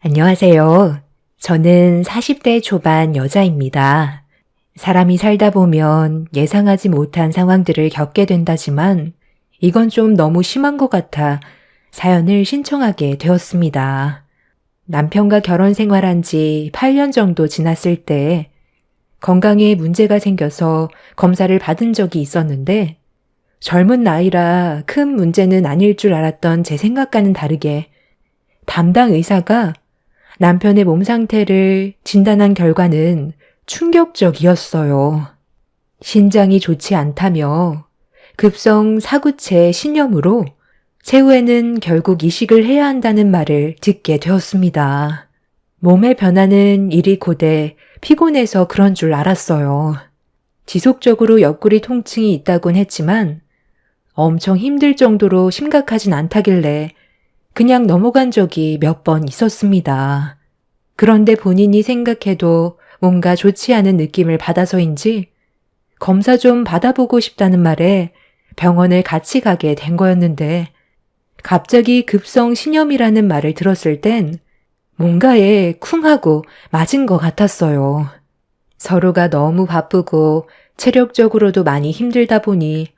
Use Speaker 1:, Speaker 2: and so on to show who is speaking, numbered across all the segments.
Speaker 1: 안녕하세요. 저는 40대 초반 여자입니다. 사람이 살다 보면 예상하지 못한 상황들을 겪게 된다지만 이건 좀 너무 심한 것 같아 사연을 신청하게 되었습니다. 남편과 결혼 생활한 지 8년 정도 지났을 때 건강에 문제가 생겨서 검사를 받은 적이 있었는데 젊은 나이라 큰 문제는 아닐 줄 알았던 제 생각과는 다르게 담당 의사가 남편의 몸 상태를 진단한 결과는 충격적이었어요. 신장이 좋지 않다며 급성 사구체 신염으로 최후에는 결국 이식을 해야 한다는 말을 듣게 되었습니다. 몸의 변화는 일이 고돼 피곤해서 그런 줄 알았어요. 지속적으로 옆구리 통증이 있다곤 했지만 엄청 힘들 정도로 심각하진 않다길래 그냥 넘어간 적이 몇 번 있었습니다. 그런데 본인이 생각해도 뭔가 좋지 않은 느낌을 받아서인지 검사 좀 받아보고 싶다는 말에 병원을 같이 가게 된 거였는데 갑자기 급성 신염이라는 말을 들었을 땐 뭔가에 쿵 하고 맞은 것 같았어요. 서로가 너무 바쁘고 체력적으로도 많이 힘들다 보니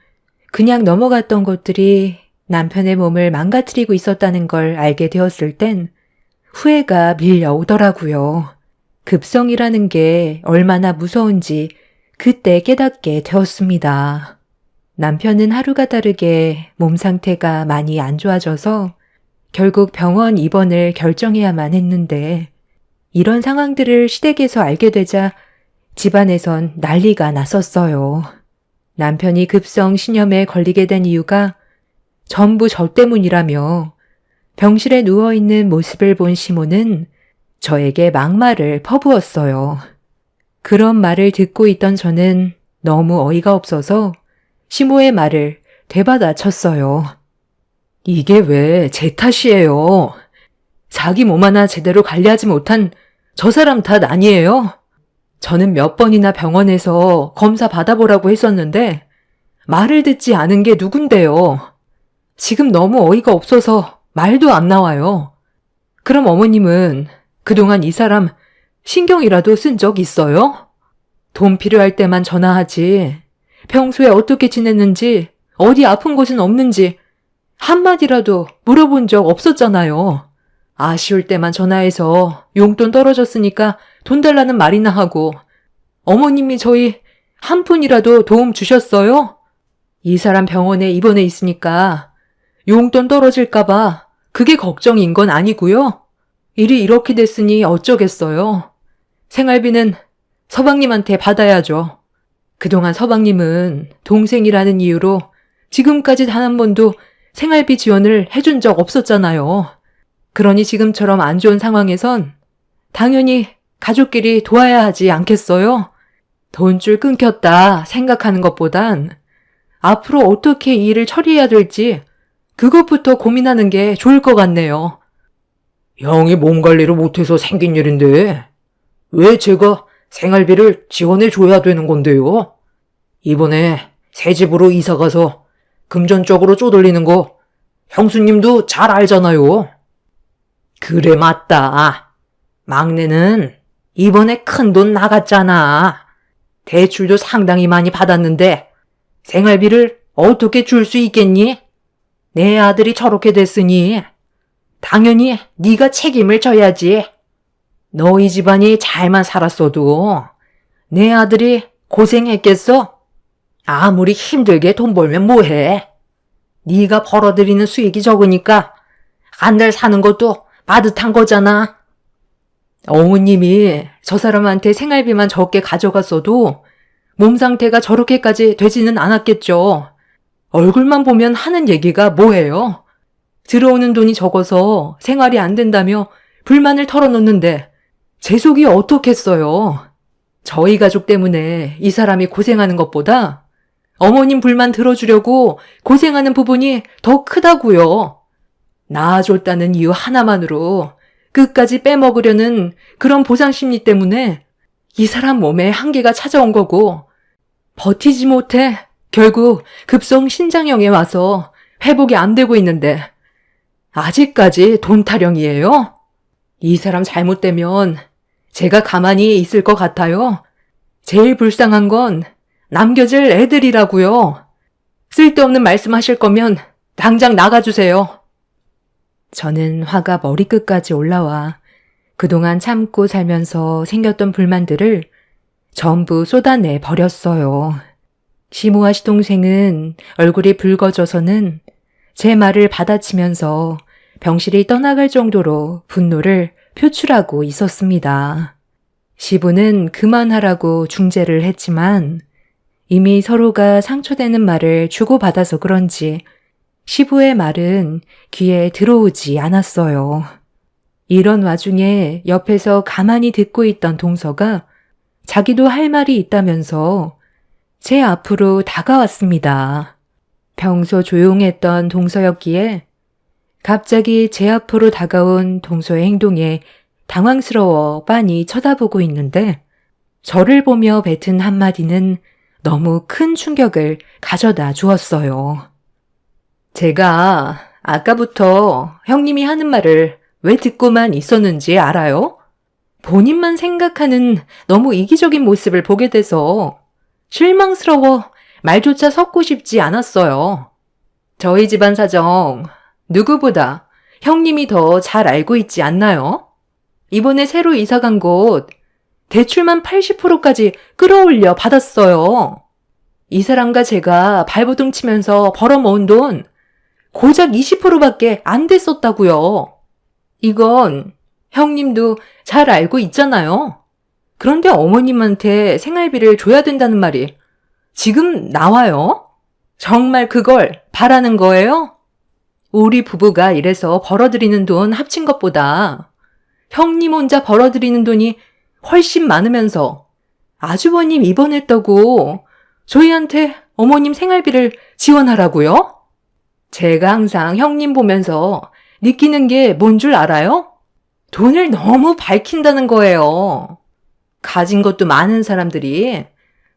Speaker 1: 그냥 넘어갔던 것들이 남편의 몸을 망가뜨리고 있었다는 걸 알게 되었을 땐 후회가 밀려오더라고요. 급성이라는 게 얼마나 무서운지 그때 깨닫게 되었습니다. 남편은 하루가 다르게 몸 상태가 많이 안 좋아져서 결국 병원 입원을 결정해야만 했는데 이런 상황들을 시댁에서 알게 되자 집안에선 난리가 났었어요. 남편이 급성 신염에 걸리게 된 이유가 전부 저 때문이라며 병실에 누워있는 모습을 본 시모는 저에게 막말을 퍼부었어요. 그런 말을 듣고 있던 저는 너무 어이가 없어서 시모의 말을 되받아쳤어요. 이게 왜 제 탓이에요? 자기 몸 하나 제대로 관리하지 못한 저 사람 탓 아니에요? 저는 몇 번이나 병원에서 검사 받아보라고 했었는데 말을 듣지 않은 게 누군데요? 지금 너무 어이가 없어서 말도 안 나와요. 그럼 어머님은 그동안 이 사람 신경이라도 쓴 적 있어요? 돈 필요할 때만 전화하지 평소에 어떻게 지냈는지 어디 아픈 곳은 없는지 한마디라도 물어본 적 없었잖아요. 아쉬울 때만 전화해서 용돈 떨어졌으니까 돈 달라는 말이나 하고 어머님이 저희 한 푼이라도 도움 주셨어요? 이 사람 병원에 입원해 있으니까 용돈 떨어질까봐 그게 걱정인 건 아니고요. 일이 이렇게 됐으니 어쩌겠어요. 생활비는 서방님한테 받아야죠. 그동안 서방님은 동생이라는 이유로 지금까지 단 한 번도 생활비 지원을 해준 적 없었잖아요. 그러니 지금처럼 안 좋은 상황에선 당연히 가족끼리 도와야 하지 않겠어요? 돈줄 끊겼다 생각하는 것보단 앞으로 어떻게 이 일을 처리해야 될지 그것부터 고민하는 게 좋을 것 같네요. 형이 몸 관리를 못해서 생긴 일인데 왜 제가 생활비를 지원해 줘야 되는 건데요? 이번에 새 집으로 이사 가서 금전적으로 쪼들리는 거 형수님도 잘 알잖아요. 그래 맞다. 막내는 이번에 큰돈 나갔잖아. 대출도 상당히 많이 받았는데 생활비를 어떻게 줄 수 있겠니? 내 아들이 저렇게 됐으니 당연히 네가 책임을 져야지. 너희 집안이 잘만 살았어도 내 아들이 고생했겠어? 아무리 힘들게 돈 벌면 뭐해? 네가 벌어들이는 수익이 적으니까 한 달 사는 것도 빠듯한 거잖아. 어머님이 저 사람한테 생활비만 적게 가져갔어도 몸 상태가 저렇게까지 되지는 않았겠죠. 얼굴만 보면 하는 얘기가 뭐예요? 들어오는 돈이 적어서 생활이 안 된다며 불만을 털어놓는데 제 속이 어떻겠어요? 저희 가족 때문에 이 사람이 고생하는 것보다 어머님 불만 들어주려고 고생하는 부분이 더 크다고요. 낳아줬다는 이유 하나만으로 끝까지 빼먹으려는 그런 보상심리 때문에 이 사람 몸에 한계가 찾아온 거고 버티지 못해 결국 급성 신장염에 와서 회복이 안 되고 있는데 아직까지 돈 타령이에요? 이 사람 잘못되면 제가 가만히 있을 것 같아요. 제일 불쌍한 건 남겨질 애들이라고요. 쓸데없는 말씀하실 거면 당장 나가주세요. 저는 화가 머리끝까지 올라와 그동안 참고 살면서 생겼던 불만들을 전부 쏟아내 버렸어요. 시모아 시동생은 얼굴이 붉어져서는 제 말을 받아치면서 병실이 떠나갈 정도로 분노를 표출하고 있었습니다. 시부는 그만하라고 중재를 했지만 이미 서로가 상처되는 말을 주고받아서 그런지 시부의 말은 귀에 들어오지 않았어요. 이런 와중에 옆에서 가만히 듣고 있던 동서가 자기도 할 말이 있다면서 제 앞으로 다가왔습니다. 평소 조용했던 동서였기에 갑자기 제 앞으로 다가온 동서의 행동에 당황스러워 빤히 쳐다보고 있는데 저를 보며 뱉은 한마디는 너무 큰 충격을 가져다 주었어요. 제가 아까부터 형님이 하는 말을 왜 듣고만 있었는지 알아요? 본인만 생각하는 너무 이기적인 모습을 보게 돼서 실망스러워 말조차 섞고 싶지 않았어요. 저희 집안 사정 누구보다 형님이 더 잘 알고 있지 않나요? 이번에 새로 이사 간 곳 대출만 80%까지 끌어올려 받았어요. 이 사람과 제가 발버둥 치면서 벌어모은 돈 고작 20%밖에 안 됐었다고요. 이건 형님도 잘 알고 있잖아요. 그런데 어머님한테 생활비를 줘야 된다는 말이 지금 나와요? 정말 그걸 바라는 거예요? 우리 부부가 이래서 벌어들이는 돈 합친 것보다 형님 혼자 벌어들이는 돈이 훨씬 많으면서 아주버님 입원했다고 저희한테 어머님 생활비를 지원하라고요? 제가 항상 형님 보면서 느끼는 게 뭔 줄 알아요? 돈을 너무 밝힌다는 거예요. 가진 것도 많은 사람들이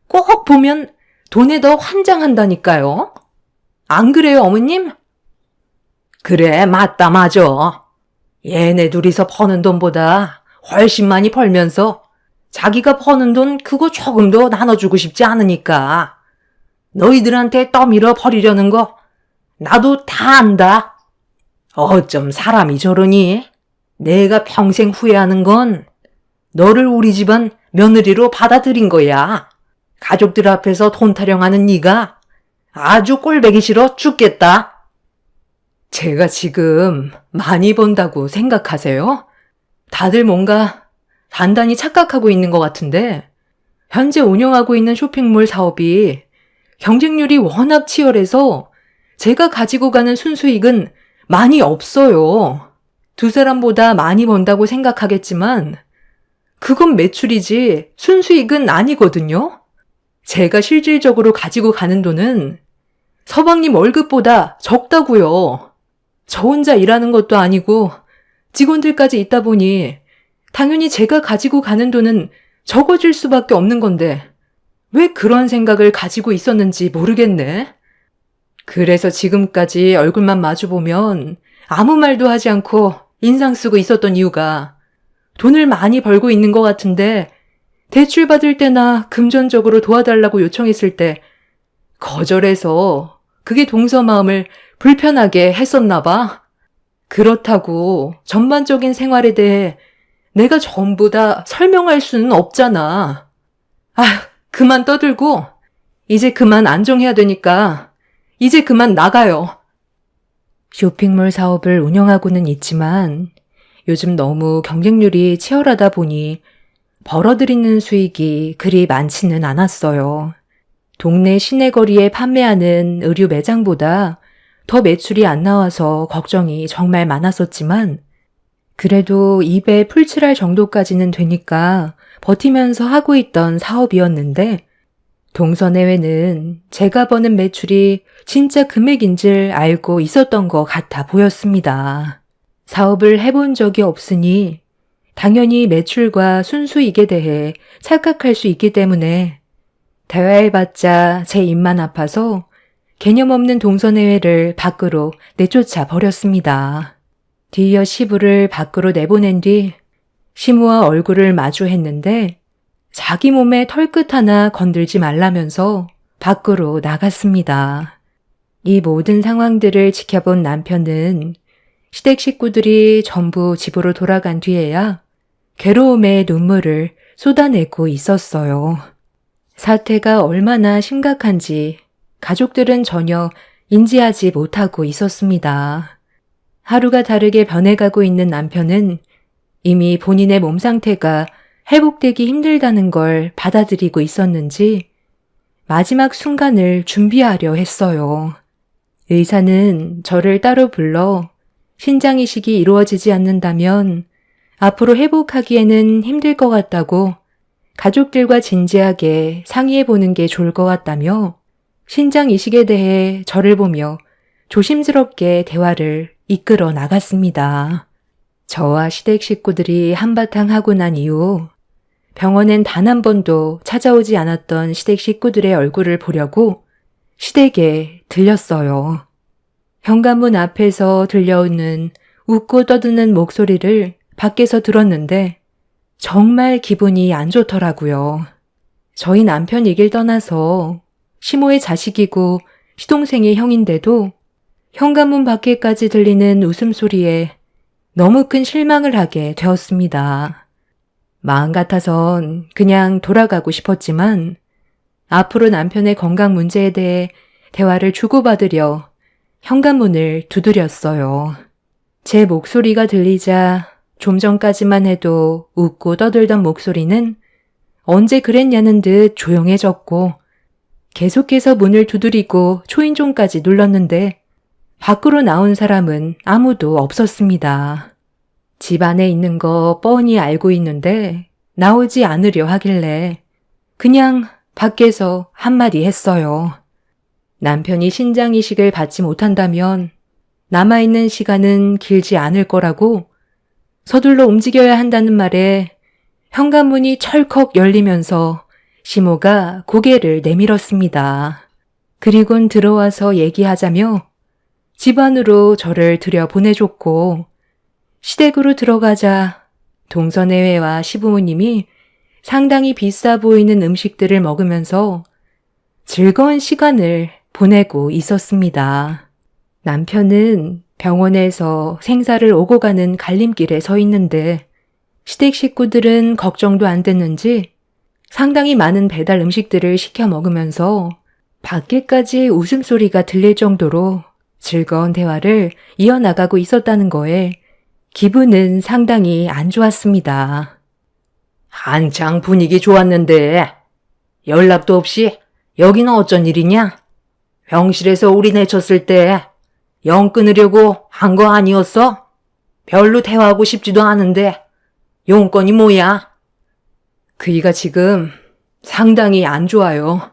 Speaker 1: 꼭 보면 돈에 더 환장한다니까요. 안 그래요, 어머님? 그래, 맞다, 맞아. 얘네 둘이서 버는 돈보다 훨씬 많이 벌면서 자기가 버는 돈 그거 조금도 나눠주고 싶지 않으니까 너희들한테 떠밀어 버리려는 거 나도 다 안다. 어쩜 사람이 저러니? 내가 평생 후회하는 건 너를 우리 집안 며느리로 받아들인 거야. 가족들 앞에서 돈 타령하는 네가 아주 꼴보기 싫어 죽겠다. 제가 지금 많이 번다고 생각하세요? 다들 뭔가 단단히 착각하고 있는 것 같은데 현재 운영하고 있는 쇼핑몰 사업이 경쟁률이 워낙 치열해서 제가 가지고 가는 순수익은 많이 없어요. 두 사람보다 많이 번다고 생각하겠지만 그건 매출이지 순수익은 아니거든요. 제가 실질적으로 가지고 가는 돈은 서방님 월급보다 적다고요. 저 혼자 일하는 것도 아니고 직원들까지 있다 보니 당연히 제가 가지고 가는 돈은 적어질 수밖에 없는 건데 왜 그런 생각을 가지고 있었는지 모르겠네. 그래서 지금까지 얼굴만 마주보면 아무 말도 하지 않고 인상 쓰고 있었던 이유가 돈을 많이 벌고 있는 것 같은데 대출 받을 때나 금전적으로 도와달라고 요청했을 때 거절해서 그게 동서 마음을 불편하게 했었나 봐. 그렇다고 전반적인 생활에 대해 내가 전부 다 설명할 수는 없잖아. 아, 그만 떠들고 이제 그만 안정해야 되니까 이제 그만 나가요. 쇼핑몰 사업을 운영하고는 있지만 요즘 너무 경쟁률이 치열하다 보니 벌어들이는 수익이 그리 많지는 않았어요. 동네 시내거리에 판매하는 의류 매장보다 더 매출이 안 나와서 걱정이 정말 많았었지만 그래도 입에 풀칠할 정도까지는 되니까 버티면서 하고 있던 사업이었는데 동서내외는 제가 버는 매출이 진짜 금액인 줄 알고 있었던 것 같아 보였습니다. 사업을 해본 적이 없으니 당연히 매출과 순수익에 대해 착각할 수 있기 때문에 대화해봤자 제 입만 아파서 개념 없는 동서내외를 밖으로 내쫓아 버렸습니다. 뒤이어 시부를 밖으로 내보낸 뒤 시모와 얼굴을 마주했는데 자기 몸에 털끝 하나 건들지 말라면서 밖으로 나갔습니다. 이 모든 상황들을 지켜본 남편은 시댁 식구들이 전부 집으로 돌아간 뒤에야 괴로움의 눈물을 쏟아내고 있었어요. 사태가 얼마나 심각한지 가족들은 전혀 인지하지 못하고 있었습니다. 하루가 다르게 변해가고 있는 남편은 이미 본인의 몸 상태가 회복되기 힘들다는 걸 받아들이고 있었는지 마지막 순간을 준비하려 했어요. 의사는 저를 따로 불러 신장 이식이 이루어지지 않는다면 앞으로 회복하기에는 힘들 것 같다고 가족들과 진지하게 상의해 보는 게 좋을 것 같다며 신장 이식에 대해 저를 보며 조심스럽게 대화를 이끌어 나갔습니다. 저와 시댁 식구들이 한바탕 하고 난 이후 병원엔 단 한 번도 찾아오지 않았던 시댁 식구들의 얼굴을 보려고 시댁에 들렸어요. 현관문 앞에서 들려오는 웃고 떠드는 목소리를 밖에서 들었는데 정말 기분이 안 좋더라고요. 저희 남편 얘기를 떠나서 시모의 자식이고 시동생의 형인데도 현관문 밖에까지 들리는 웃음소리에 너무 큰 실망을 하게 되었습니다. 마음 같아선 그냥 돌아가고 싶었지만 앞으로 남편의 건강 문제에 대해 대화를 주고받으려 현관문을 두드렸어요. 제 목소리가 들리자 좀 전까지만 해도 웃고 떠들던 목소리는 언제 그랬냐는 듯 조용해졌고 계속해서 문을 두드리고 초인종까지 눌렀는데 밖으로 나온 사람은 아무도 없었습니다. 집 안에 있는 거 뻔히 알고 있는데 나오지 않으려 하길래 그냥 밖에서 한마디 했어요. 남편이 신장 이식을 받지 못한다면 남아있는 시간은 길지 않을 거라고 서둘러 움직여야 한다는 말에 현관문이 철컥 열리면서 시모가 고개를 내밀었습니다. 그리곤 들어와서 얘기하자며 집 안으로 저를 들여보내줬고 시댁으로 들어가자 동서내외와 시부모님이 상당히 비싸 보이는 음식들을 먹으면서 즐거운 시간을 보내고 있었습니다. 남편은 병원에서 생사를 오고 가는 갈림길에 서 있는데 시댁 식구들은 걱정도 안 됐는지 상당히 많은 배달 음식들을 시켜 먹으면서 밖에까지 웃음소리가 들릴 정도로 즐거운 대화를 이어나가고 있었다는 거에 기분은 상당히 안 좋았습니다. 한창 분위기 좋았는데 연락도 없이 여기는 어쩐 일이냐? 병실에서 우리 내쳤을 때 영 끊으려고 한 거 아니었어? 별로 대화하고 싶지도 않은데 용건이 뭐야? 그이가 지금 상당히 안 좋아요.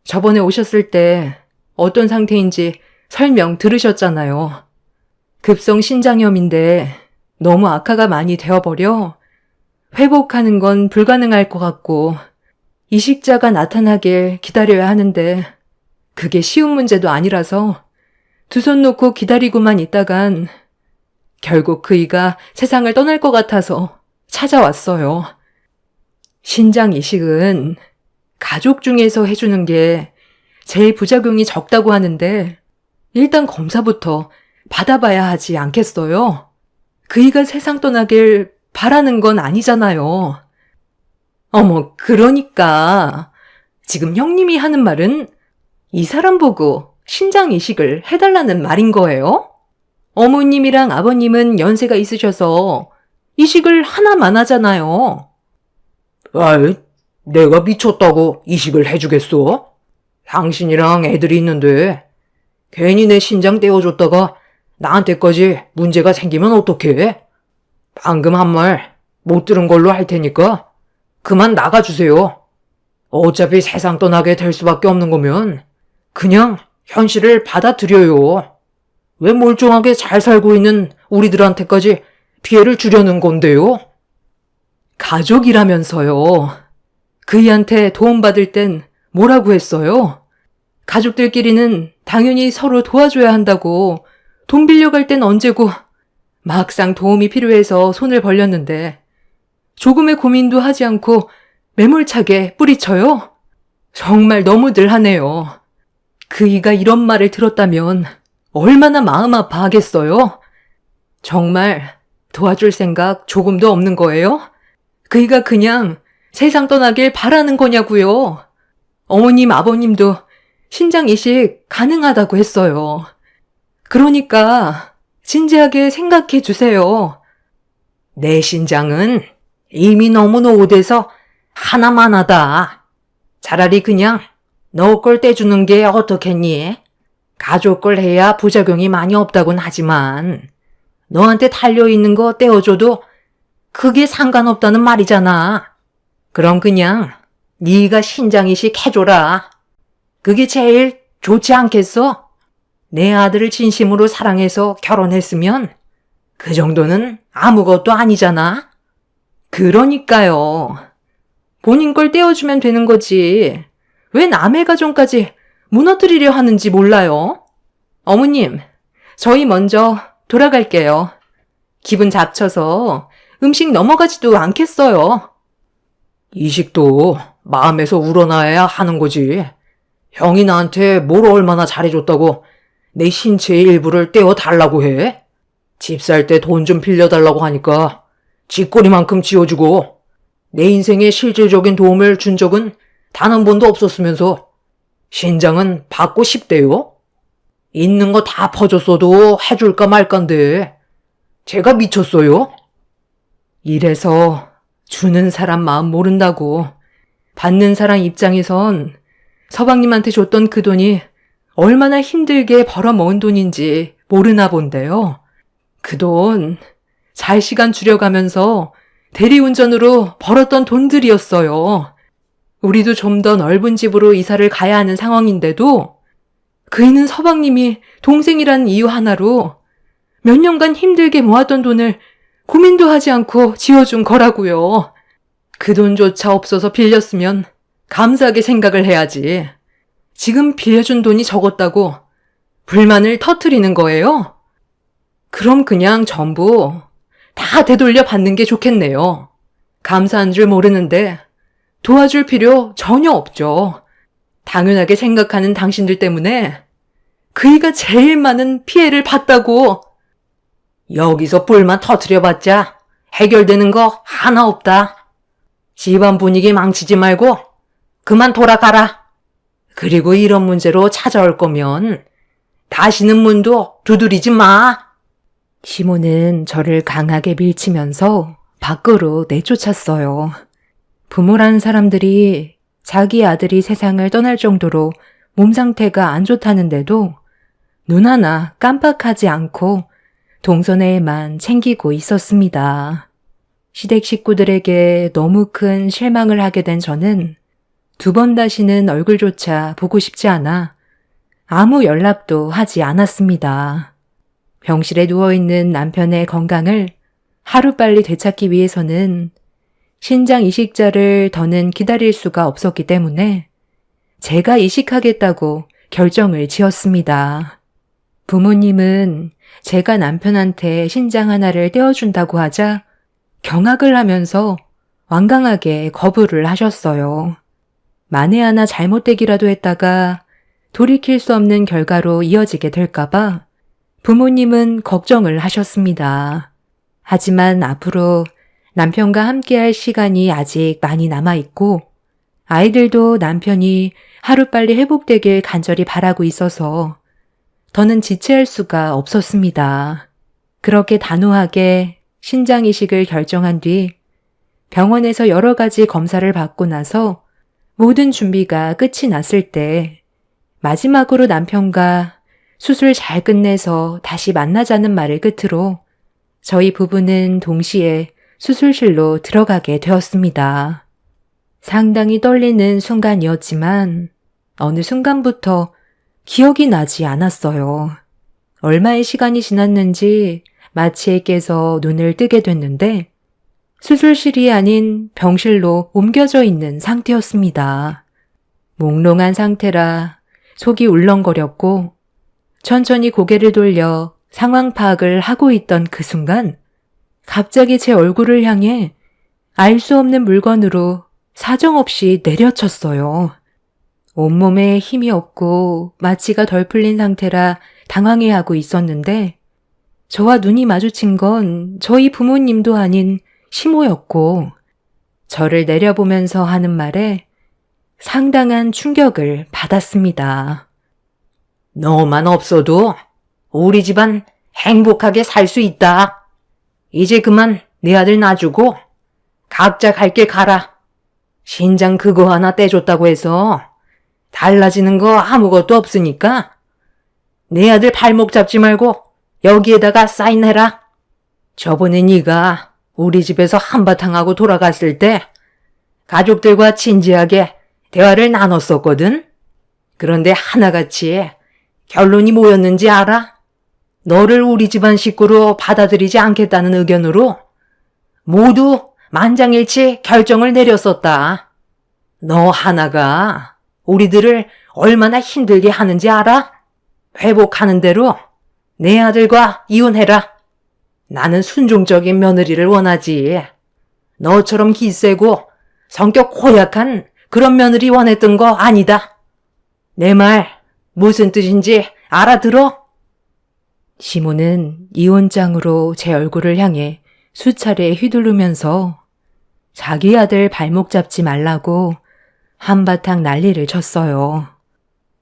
Speaker 1: 저번에 오셨을 때 어떤 상태인지 설명 들으셨잖아요. 급성 신장염인데 너무 악화가 많이 되어버려 회복하는 건 불가능할 것 같고 이식자가 나타나길 기다려야 하는데 그게 쉬운 문제도 아니라서 두 손 놓고 기다리고만 있다간 결국 그이가 세상을 떠날 것 같아서 찾아왔어요. 신장 이식은 가족 중에서 해주는 게 제일 부작용이 적다고 하는데 일단 검사부터 받아봐야 하지 않겠어요? 그이가 세상 떠나길 바라는 건 아니잖아요. 어머, 그러니까 지금 형님이 하는 말은 이 사람 보고 신장 이식을 해달라는 말인 거예요? 어머님이랑 아버님은 연세가 있으셔서 이식을 하나만 하잖아요. 아이, 내가 미쳤다고 이식을 해주겠어? 당신이랑 애들이 있는데 괜히 내 신장 떼어줬다가 나한테까지 문제가 생기면 어떡해? 방금 한 말 못 들은 걸로 할 테니까 그만 나가주세요. 어차피 세상 떠나게 될 수밖에 없는 거면 그냥 현실을 받아들여요. 왜 멀쩡하게 잘 살고 있는 우리들한테까지 피해를 주려는 건데요? 가족이라면서요. 그이한테 도움받을 땐 뭐라고 했어요? 가족들끼리는 당연히 서로 도와줘야 한다고 돈 빌려갈 땐 언제고 막상 도움이 필요해서 손을 벌렸는데 조금의 고민도 하지 않고 매몰차게 뿌리쳐요? 정말 너무들 하네요. 그이가 이런 말을 들었다면 얼마나 마음 아파하겠어요? 정말 도와줄 생각 조금도 없는 거예요? 그이가 그냥 세상 떠나길 바라는 거냐고요? 어머님, 아버님도 신장 이식 가능하다고 했어요. 그러니까 진지하게 생각해 주세요. 내 신장은 이미 너무 노후돼서 하나만 하다. 차라리 그냥 너 걸 떼주는 게 어떻겠니? 가족 걸 해야 부작용이 많이 없다곤 하지만 너한테 달려있는 거 떼어줘도 그게 상관없다는 말이잖아. 그럼 그냥 네가 신장 이식 해줘라. 그게 제일 좋지 않겠어? 내 아들을 진심으로 사랑해서 결혼했으면 그 정도는 아무것도 아니잖아. 그러니까요. 본인 걸 떼어주면 되는 거지. 왜 남의 가정까지 무너뜨리려 하는지 몰라요. 어머님, 저희 먼저 돌아갈게요. 기분 잡쳐서 음식 넘어가지도 않겠어요. 이식도 마음에서 우러나야 하는 거지. 형이 나한테 뭘 얼마나 잘해줬다고 내 신체의 일부를 떼어달라고 해? 집 살 때 돈 좀 빌려달라고 하니까 쥐꼬리만큼 쥐어주고 내 인생에 실질적인 도움을 준 적은 단 한 번도 없었으면서 신장은 받고 싶대요? 있는 거 다 퍼줬어도 해줄까 말까인데 제가 미쳤어요? 이래서 주는 사람 마음 모른다고. 받는 사람 입장에선 서방님한테 줬던 그 돈이 얼마나 힘들게 벌어모은 돈인지 모르나 본데요. 그 돈 잘 시간 줄여가면서 대리운전으로 벌었던 돈들이었어요. 우리도 좀 더 넓은 집으로 이사를 가야 하는 상황인데도 그이는 서방님이 동생이라는 이유 하나로 몇 년간 힘들게 모았던 돈을 고민도 하지 않고 지어준 거라고요. 그 돈조차 없어서 빌렸으면 감사하게 생각을 해야지. 지금 빌려준 돈이 적었다고 불만을 터뜨리는 거예요? 그럼 그냥 전부 다 되돌려 받는 게 좋겠네요. 감사한 줄 모르는데 도와줄 필요 전혀 없죠. 당연하게 생각하는 당신들 때문에 그이가 제일 많은 피해를 봤다고. 여기서 뿔만 터뜨려봤자 해결되는 거 하나 없다. 집안 분위기 망치지 말고 그만 돌아가라. 그리고 이런 문제로 찾아올 거면 다시는 문도 두드리지 마. 시모는 저를 강하게 밀치면서 밖으로 내쫓았어요. 부모라는 사람들이 자기 아들이 세상을 떠날 정도로 몸 상태가 안 좋다는데도 눈 하나 깜빡하지 않고 동선회에만 챙기고 있었습니다. 시댁 식구들에게 너무 큰 실망을 하게 된 저는 두 번 다시는 얼굴조차 보고 싶지 않아 아무 연락도 하지 않았습니다. 병실에 누워있는 남편의 건강을 하루빨리 되찾기 위해서는 신장 이식자를 더는 기다릴 수가 없었기 때문에 제가 이식하겠다고 결정을 지었습니다. 부모님은 제가 남편한테 신장 하나를 떼어준다고 하자 경악을 하면서 완강하게 거부를 하셨어요. 만에 하나 잘못되기라도 했다가 돌이킬 수 없는 결과로 이어지게 될까봐 부모님은 걱정을 하셨습니다. 하지만 앞으로 남편과 함께할 시간이 아직 많이 남아있고 아이들도 남편이 하루빨리 회복되길 간절히 바라고 있어서 더는 지체할 수가 없었습니다. 그렇게 단호하게 신장 이식을 결정한 뒤 병원에서 여러 가지 검사를 받고 나서 모든 준비가 끝이 났을 때 마지막으로 남편과 수술 잘 끝내서 다시 만나자는 말을 끝으로 저희 부부는 동시에 수술실로 들어가게 되었습니다. 상당히 떨리는 순간이었지만 어느 순간부터 기억이 나지 않았어요. 얼마의 시간이 지났는지 마취에 깨서 눈을 뜨게 됐는데 수술실이 아닌 병실로 옮겨져 있는 상태였습니다. 몽롱한 상태라 속이 울렁거렸고 천천히 고개를 돌려 상황 파악을 하고 있던 그 순간 갑자기 제 얼굴을 향해 알 수 없는 물건으로 사정없이 내려쳤어요. 온몸에 힘이 없고 마취가 덜 풀린 상태라 당황해하고 있었는데 저와 눈이 마주친 건 저희 부모님도 아닌 시모였고 저를 내려보면서 하는 말에 상당한 충격을 받았습니다. 너만 없어도 우리 집안 행복하게 살 수 있다. 이제 그만 내 아들 놔주고 각자 갈 길 가라. 신장 그거 하나 떼줬다고 해서 달라지는 거 아무것도 없으니까 내 아들 발목 잡지 말고 여기에다가 사인해라. 저번에 네가 우리 집에서 한바탕 하고 돌아갔을 때 가족들과 진지하게 대화를 나눴었거든. 그런데 하나같이 결론이 뭐였는지 알아? 너를 우리 집안 식구로 받아들이지 않겠다는 의견으로 모두 만장일치 결정을 내렸었다. 너 하나가 우리들을 얼마나 힘들게 하는지 알아? 회복하는 대로 내 아들과 이혼해라. 나는 순종적인 며느리를 원하지. 너처럼 기세고 성격 고약한 그런 며느리 원했던 거 아니다. 내 말 무슨 뜻인지 알아들어? 시모는 이혼장으로 제 얼굴을 향해 수차례 휘두르면서 자기 아들 발목 잡지 말라고 한바탕 난리를 쳤어요.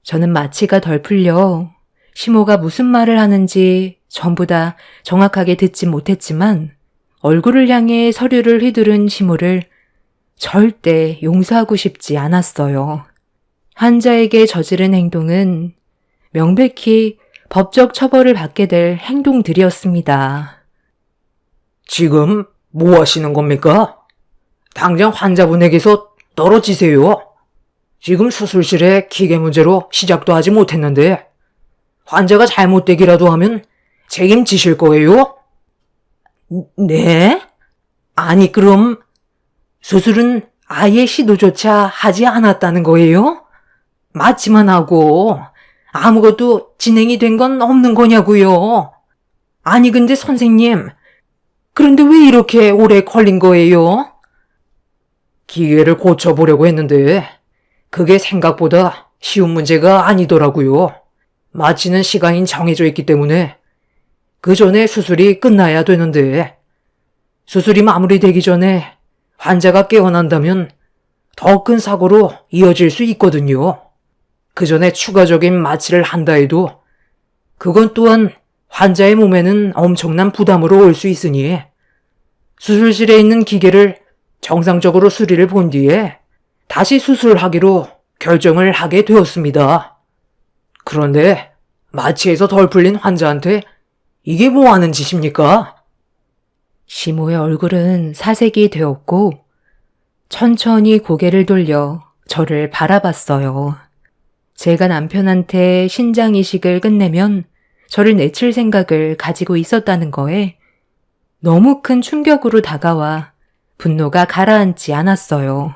Speaker 1: 저는 마취가 덜 풀려 시모가 무슨 말을 하는지 전부 다 정확하게 듣지 못했지만 얼굴을 향해 서류를 휘두른 시모를 절대 용서하고 싶지 않았어요. 환자에게 저지른 행동은 명백히 법적 처벌을 받게 될 행동들이었습니다. 지금 뭐 하시는 겁니까? 당장 환자분에게서 떨어지세요. 지금 수술실에 기계 문제로 시작도 하지 못했는데 환자가 잘못되기라도 하면 책임지실 거예요? 네? 아니 그럼 수술은 아예 시도조차 하지 않았다는 거예요? 마취만 하고 아무것도 진행이 된 건 없는 거냐고요? 아니 근데 선생님, 그런데 왜 이렇게 오래 걸린 거예요? 기계를 고쳐보려고 했는데 그게 생각보다 쉬운 문제가 아니더라고요. 마취는 시간이 정해져 있기 때문에 그 전에 수술이 끝나야 되는데 수술이 마무리되기 전에 환자가 깨어난다면 더 큰 사고로 이어질 수 있거든요. 그 전에 추가적인 마취를 한다 해도 그건 또한 환자의 몸에는 엄청난 부담으로 올 수 있으니 수술실에 있는 기계를 정상적으로 수리를 본 뒤에 다시 수술하기로 결정을 하게 되었습니다. 그런데 마취에서 덜 풀린 환자한테 이게 뭐 하는 짓입니까? 시모의 얼굴은 사색이 되었고 천천히 고개를 돌려 저를 바라봤어요. 제가 남편한테 신장 이식을 끝내면 저를 내칠 생각을 가지고 있었다는 거에 너무 큰 충격으로 다가와 분노가 가라앉지 않았어요.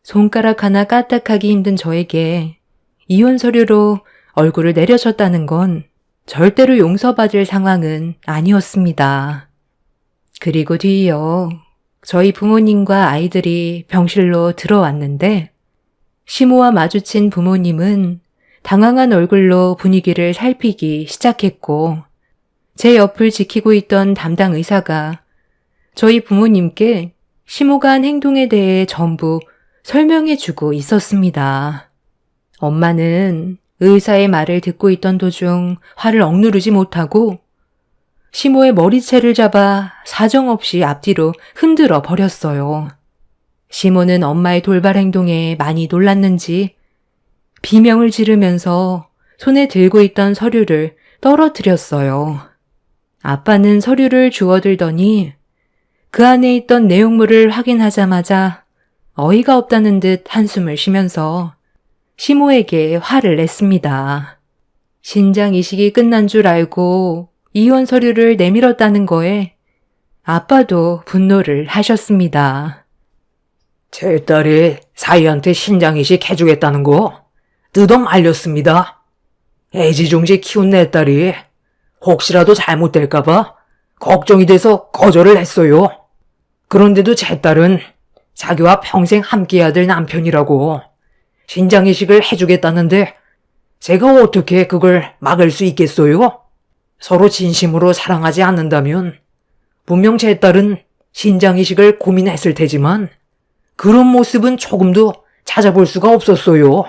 Speaker 1: 손가락 하나 까딱하기 힘든 저에게 이혼 서류로 얼굴을 내려쳤다는 건 절대로 용서받을 상황은 아니었습니다. 그리고 뒤이어 저희 부모님과 아이들이 병실로 들어왔는데 시모와 마주친 부모님은 당황한 얼굴로 분위기를 살피기 시작했고 제 옆을 지키고 있던 담당 의사가 저희 부모님께 시모가 한 행동에 대해 전부 설명해주고 있었습니다. 엄마는 의사의 말을 듣고 있던 도중 화를 억누르지 못하고 시모의 머리채를 잡아 사정없이 앞뒤로 흔들어 버렸어요. 시모는 엄마의 돌발 행동에 많이 놀랐는지 비명을 지르면서 손에 들고 있던 서류를 떨어뜨렸어요. 아빠는 서류를 주워들더니 그 안에 있던 내용물을 확인하자마자 어이가 없다는 듯 한숨을 쉬면서 시모에게 화를 냈습니다. 신장 이식이 끝난 줄 알고 이혼 서류를 내밀었다는 거에 아빠도 분노를 하셨습니다. 제 딸이 사위한테 신장 이식 해주겠다는 거 뜯어 말렸습니다. 애지중지 키운 내 딸이
Speaker 2: 혹시라도 잘못될까봐 걱정이 돼서 거절을 했어요. 그런데도 제 딸은 자기와 평생 함께해야 될 남편이라고 신장이식을 해주겠다는데 제가 어떻게 그걸 막을 수 있겠어요? 서로 진심으로 사랑하지 않는다면 분명 제 딸은 신장이식을 고민했을 테지만 그런 모습은 조금도 찾아볼 수가 없었어요.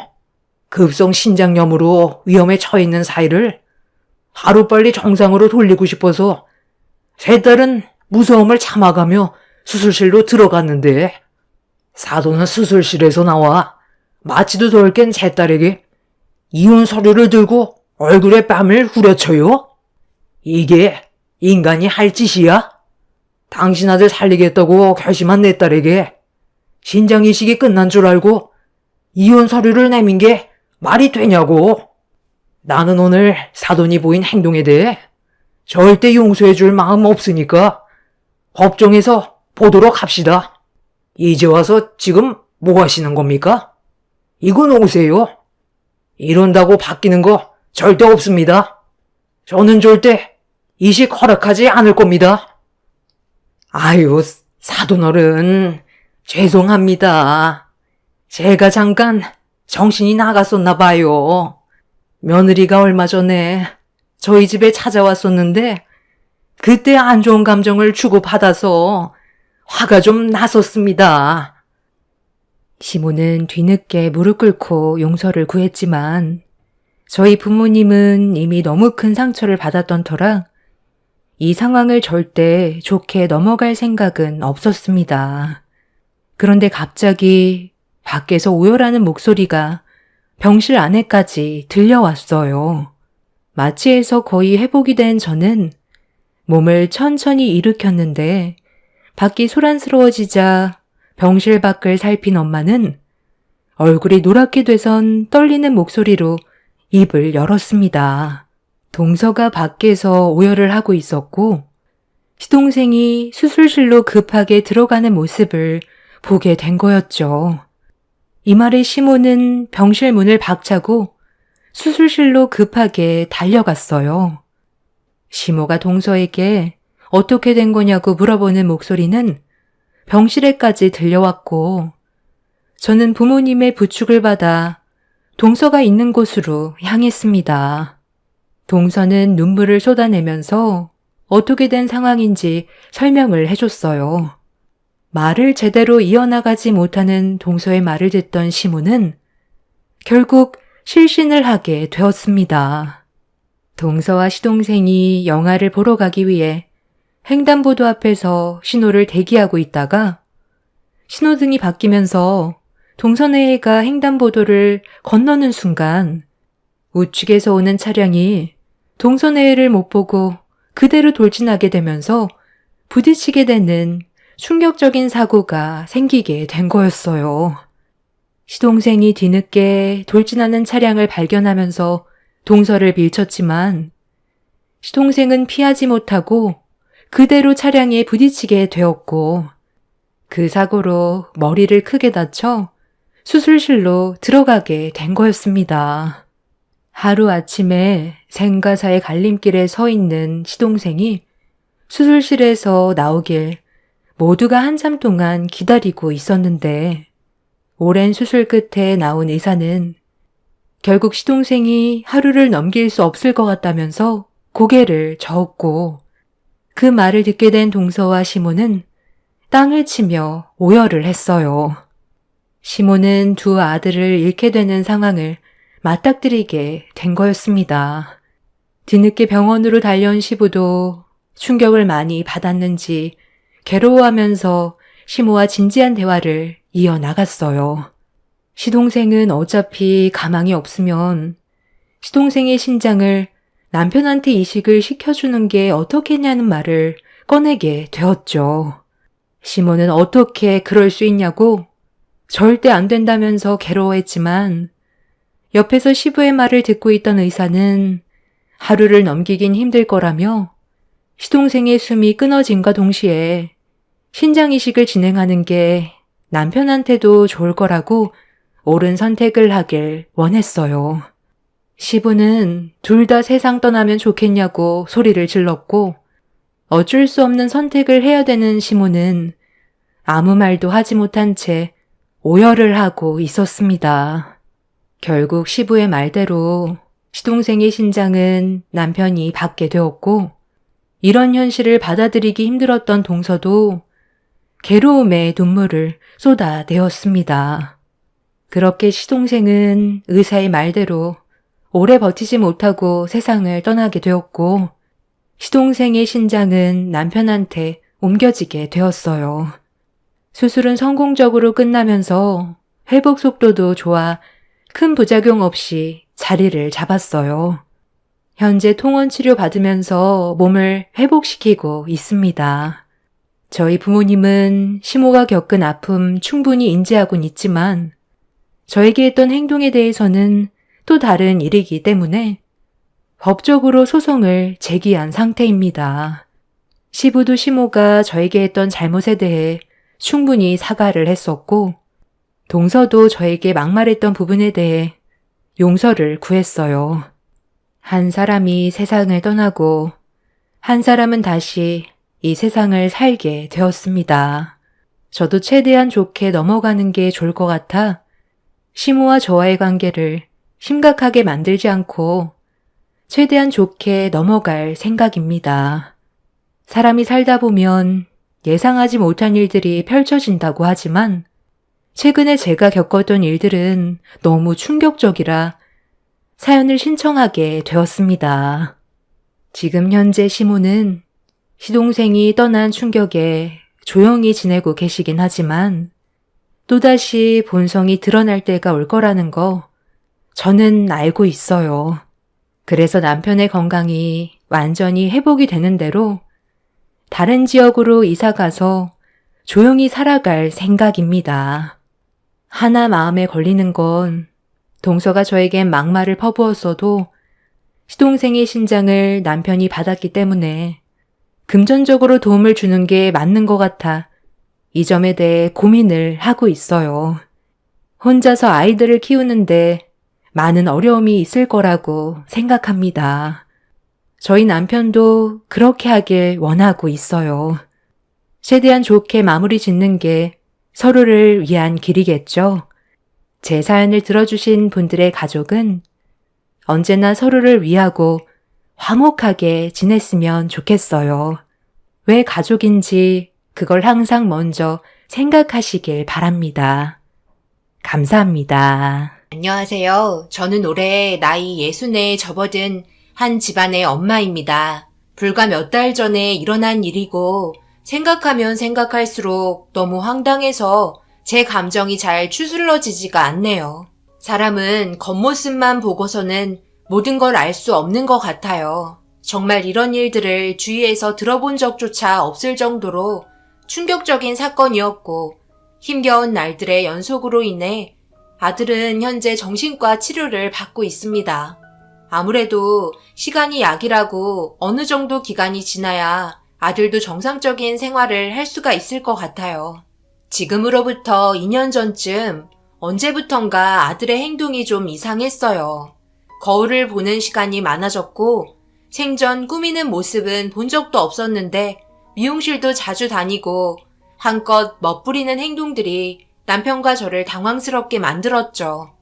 Speaker 2: 급성 신장염으로 위험에 처해 있는 사이를 하루빨리 정상으로 돌리고 싶어서 제 딸은 무서움을 참아가며 수술실로 들어갔는데 사돈은 수술실에서 나와 마취도 덜 깬 제 딸에게 이혼 서류를 들고 얼굴에 뺨을 후려쳐요? 이게 인간이 할 짓이야? 당신 아들 살리겠다고 결심한 내 딸에게 신장이식이 끝난 줄 알고 이혼 서류를 내민 게 말이 되냐고. 나는 오늘 사돈이 보인 행동에 대해 절대 용서해 줄 마음 없으니까 법정에서 보도록 합시다. 이제 와서 지금 뭐 하시는 겁니까? 이거 놓으세요. 이런다고 바뀌는 거 절대 없습니다. 저는 절대 이식 허락하지 않을 겁니다. 아유, 사돈어른, 죄송합니다. 제가 잠깐 정신이 나갔었나 봐요. 며느리가 얼마 전에 저희 집에 찾아왔었는데 그때 안 좋은 감정을 주고받아서 화가 좀 났었습니다.
Speaker 1: 시모는 뒤늦게 무릎 꿇고 용서를 구했지만 저희 부모님은 이미 너무 큰 상처를 받았던 터라 이 상황을 절대 좋게 넘어갈 생각은 없었습니다. 그런데 갑자기 밖에서 오열하는 목소리가 병실 안에까지 들려왔어요. 마취에서 거의 회복이 된 저는 몸을 천천히 일으켰는데 밖이 소란스러워지자 병실 밖을 살핀 엄마는 얼굴이 노랗게 돼선 떨리는 목소리로 입을 열었습니다. 동서가 밖에서 오열을 하고 있었고 시동생이 수술실로 급하게 들어가는 모습을 보게 된 거였죠. 이 말에 시모는 병실 문을 박차고 수술실로 급하게 달려갔어요. 시모가 동서에게 어떻게 된 거냐고 물어보는 목소리는 병실에까지 들려왔고 저는 부모님의 부축을 받아 동서가 있는 곳으로 향했습니다. 동서는 눈물을 쏟아내면서 어떻게 된 상황인지 설명을 해줬어요. 말을 제대로 이어나가지 못하는 동서의 말을 듣던 시모는 결국 실신을 하게 되었습니다. 동서와 시동생이 영화를 보러 가기 위해 횡단보도 앞에서 신호를 대기하고 있다가 신호등이 바뀌면서 동서네가 횡단보도를 건너는 순간 우측에서 오는 차량이 동서네를 못 보고 그대로 돌진하게 되면서 부딪히게 되는 충격적인 사고가 생기게 된 거였어요. 시동생이 뒤늦게 돌진하는 차량을 발견하면서 동서를 밀쳤지만 시동생은 피하지 못하고 그대로 차량에 부딪히게 되었고 그 사고로 머리를 크게 다쳐 수술실로 들어가게 된 거였습니다. 하루아침에 생과 사의 갈림길에 서 있는 시동생이 수술실에서 나오길 모두가 한참 동안 기다리고 있었는데 오랜 수술 끝에 나온 의사는 결국 시동생이 하루를 넘길 수 없을 것 같다면서 고개를 저었고 그 말을 듣게 된 동서와 시모는 땅을 치며 오열을 했어요. 시모는 두 아들을 잃게 되는 상황을 맞닥뜨리게 된 거였습니다. 뒤늦게 병원으로 달려온 시부도 충격을 많이 받았는지 괴로워하면서 시모와 진지한 대화를 이어나갔어요. 시동생은 어차피 가망이 없으면 시동생의 신장을 남편한테 이식을 시켜주는 게 어떻겠냐는 말을 꺼내게 되었죠. 시모는 어떻게 그럴 수 있냐고 절대 안 된다면서 괴로워했지만 옆에서 시부의 말을 듣고 있던 의사는 하루를 넘기긴 힘들 거라며 시동생의 숨이 끊어짐과 동시에 신장이식을 진행하는 게 남편한테도 좋을 거라고 옳은 선택을 하길 원했어요. 시부는 둘 다 세상 떠나면 좋겠냐고 소리를 질렀고 어쩔 수 없는 선택을 해야 되는 시모는 아무 말도 하지 못한 채 오열을 하고 있었습니다. 결국 시부의 말대로 시동생의 신장은 남편이 받게 되었고 이런 현실을 받아들이기 힘들었던 동서도 괴로움에 눈물을 쏟아내었습니다. 그렇게 시동생은 의사의 말대로 오래 버티지 못하고 세상을 떠나게 되었고 시동생의 신장은 남편한테 옮겨지게 되었어요. 수술은 성공적으로 끝나면서 회복 속도도 좋아 큰 부작용 없이 자리를 잡았어요. 현재 통원 치료 받으면서 몸을 회복시키고 있습니다. 저희 부모님은 시모가 겪은 아픔 충분히 인지하고는 있지만 저에게 했던 행동에 대해서는 또 다른 일이기 때문에 법적으로 소송을 제기한 상태입니다. 시부도 시모가 저에게 했던 잘못에 대해 충분히 사과를 했었고 동서도 저에게 막말했던 부분에 대해 용서를 구했어요. 한 사람이 세상을 떠나고 한 사람은 다시 이 세상을 살게 되었습니다. 저도 최대한 좋게 넘어가는 게 좋을 것 같아 시모와 저와의 관계를 심각하게 만들지 않고 최대한 좋게 넘어갈 생각입니다. 사람이 살다 보면 예상하지 못한 일들이 펼쳐진다고 하지만 최근에 제가 겪었던 일들은 너무 충격적이라 사연을 신청하게 되었습니다. 지금 현재 시모는 시동생이 떠난 충격에 조용히 지내고 계시긴 하지만 또다시 본성이 드러날 때가 올 거라는 거 저는 알고 있어요. 그래서 남편의 건강이 완전히 회복이 되는 대로 다른 지역으로 이사 가서 조용히 살아갈 생각입니다. 하나 마음에 걸리는 건 동서가 저에겐 막말을 퍼부었어도 시동생의 신장을 남편이 받았기 때문에 금전적으로 도움을 주는 게 맞는 것 같아 이 점에 대해 고민을 하고 있어요. 혼자서 아이들을 키우는데 많은 어려움이 있을 거라고 생각합니다. 저희 남편도 그렇게 하길 원하고 있어요. 최대한 좋게 마무리 짓는 게 서로를 위한 길이겠죠. 제 사연을 들어주신 분들의 가족은 언제나 서로를 위하고 화목하게 지냈으면 좋겠어요. 왜 가족인지 그걸 항상 먼저 생각하시길 바랍니다. 감사합니다. 안녕하세요. 저는 올해 나이 60에 접어든 한 집안의 엄마입니다. 불과 몇 달 전에 일어난 일이고 생각하면 생각할수록 너무 황당해서 제 감정이 잘 추스러지지가 않네요. 사람은 겉모습만 보고서는 모든 걸 알 수 없는 것 같아요. 정말 이런 일들을 주위에서 들어본 적조차 없을 정도로 충격적인 사건이었고 힘겨운 날들의 연속으로 인해 아들은 현재 정신과 치료를 받고 있습니다. 아무래도 시간이 약이라고 어느 정도 기간이 지나야 아들도 정상적인 생활을 할 수가 있을 것 같아요. 지금으로부터 2년 전쯤 언제부턴가 아들의 행동이 좀 이상했어요. 거울을 보는 시간이 많아졌고 생전 꾸미는 모습은 본 적도 없었는데 미용실도 자주 다니고 한껏 멋부리는 행동들이 남편과 저를 당황스럽게 만들었죠.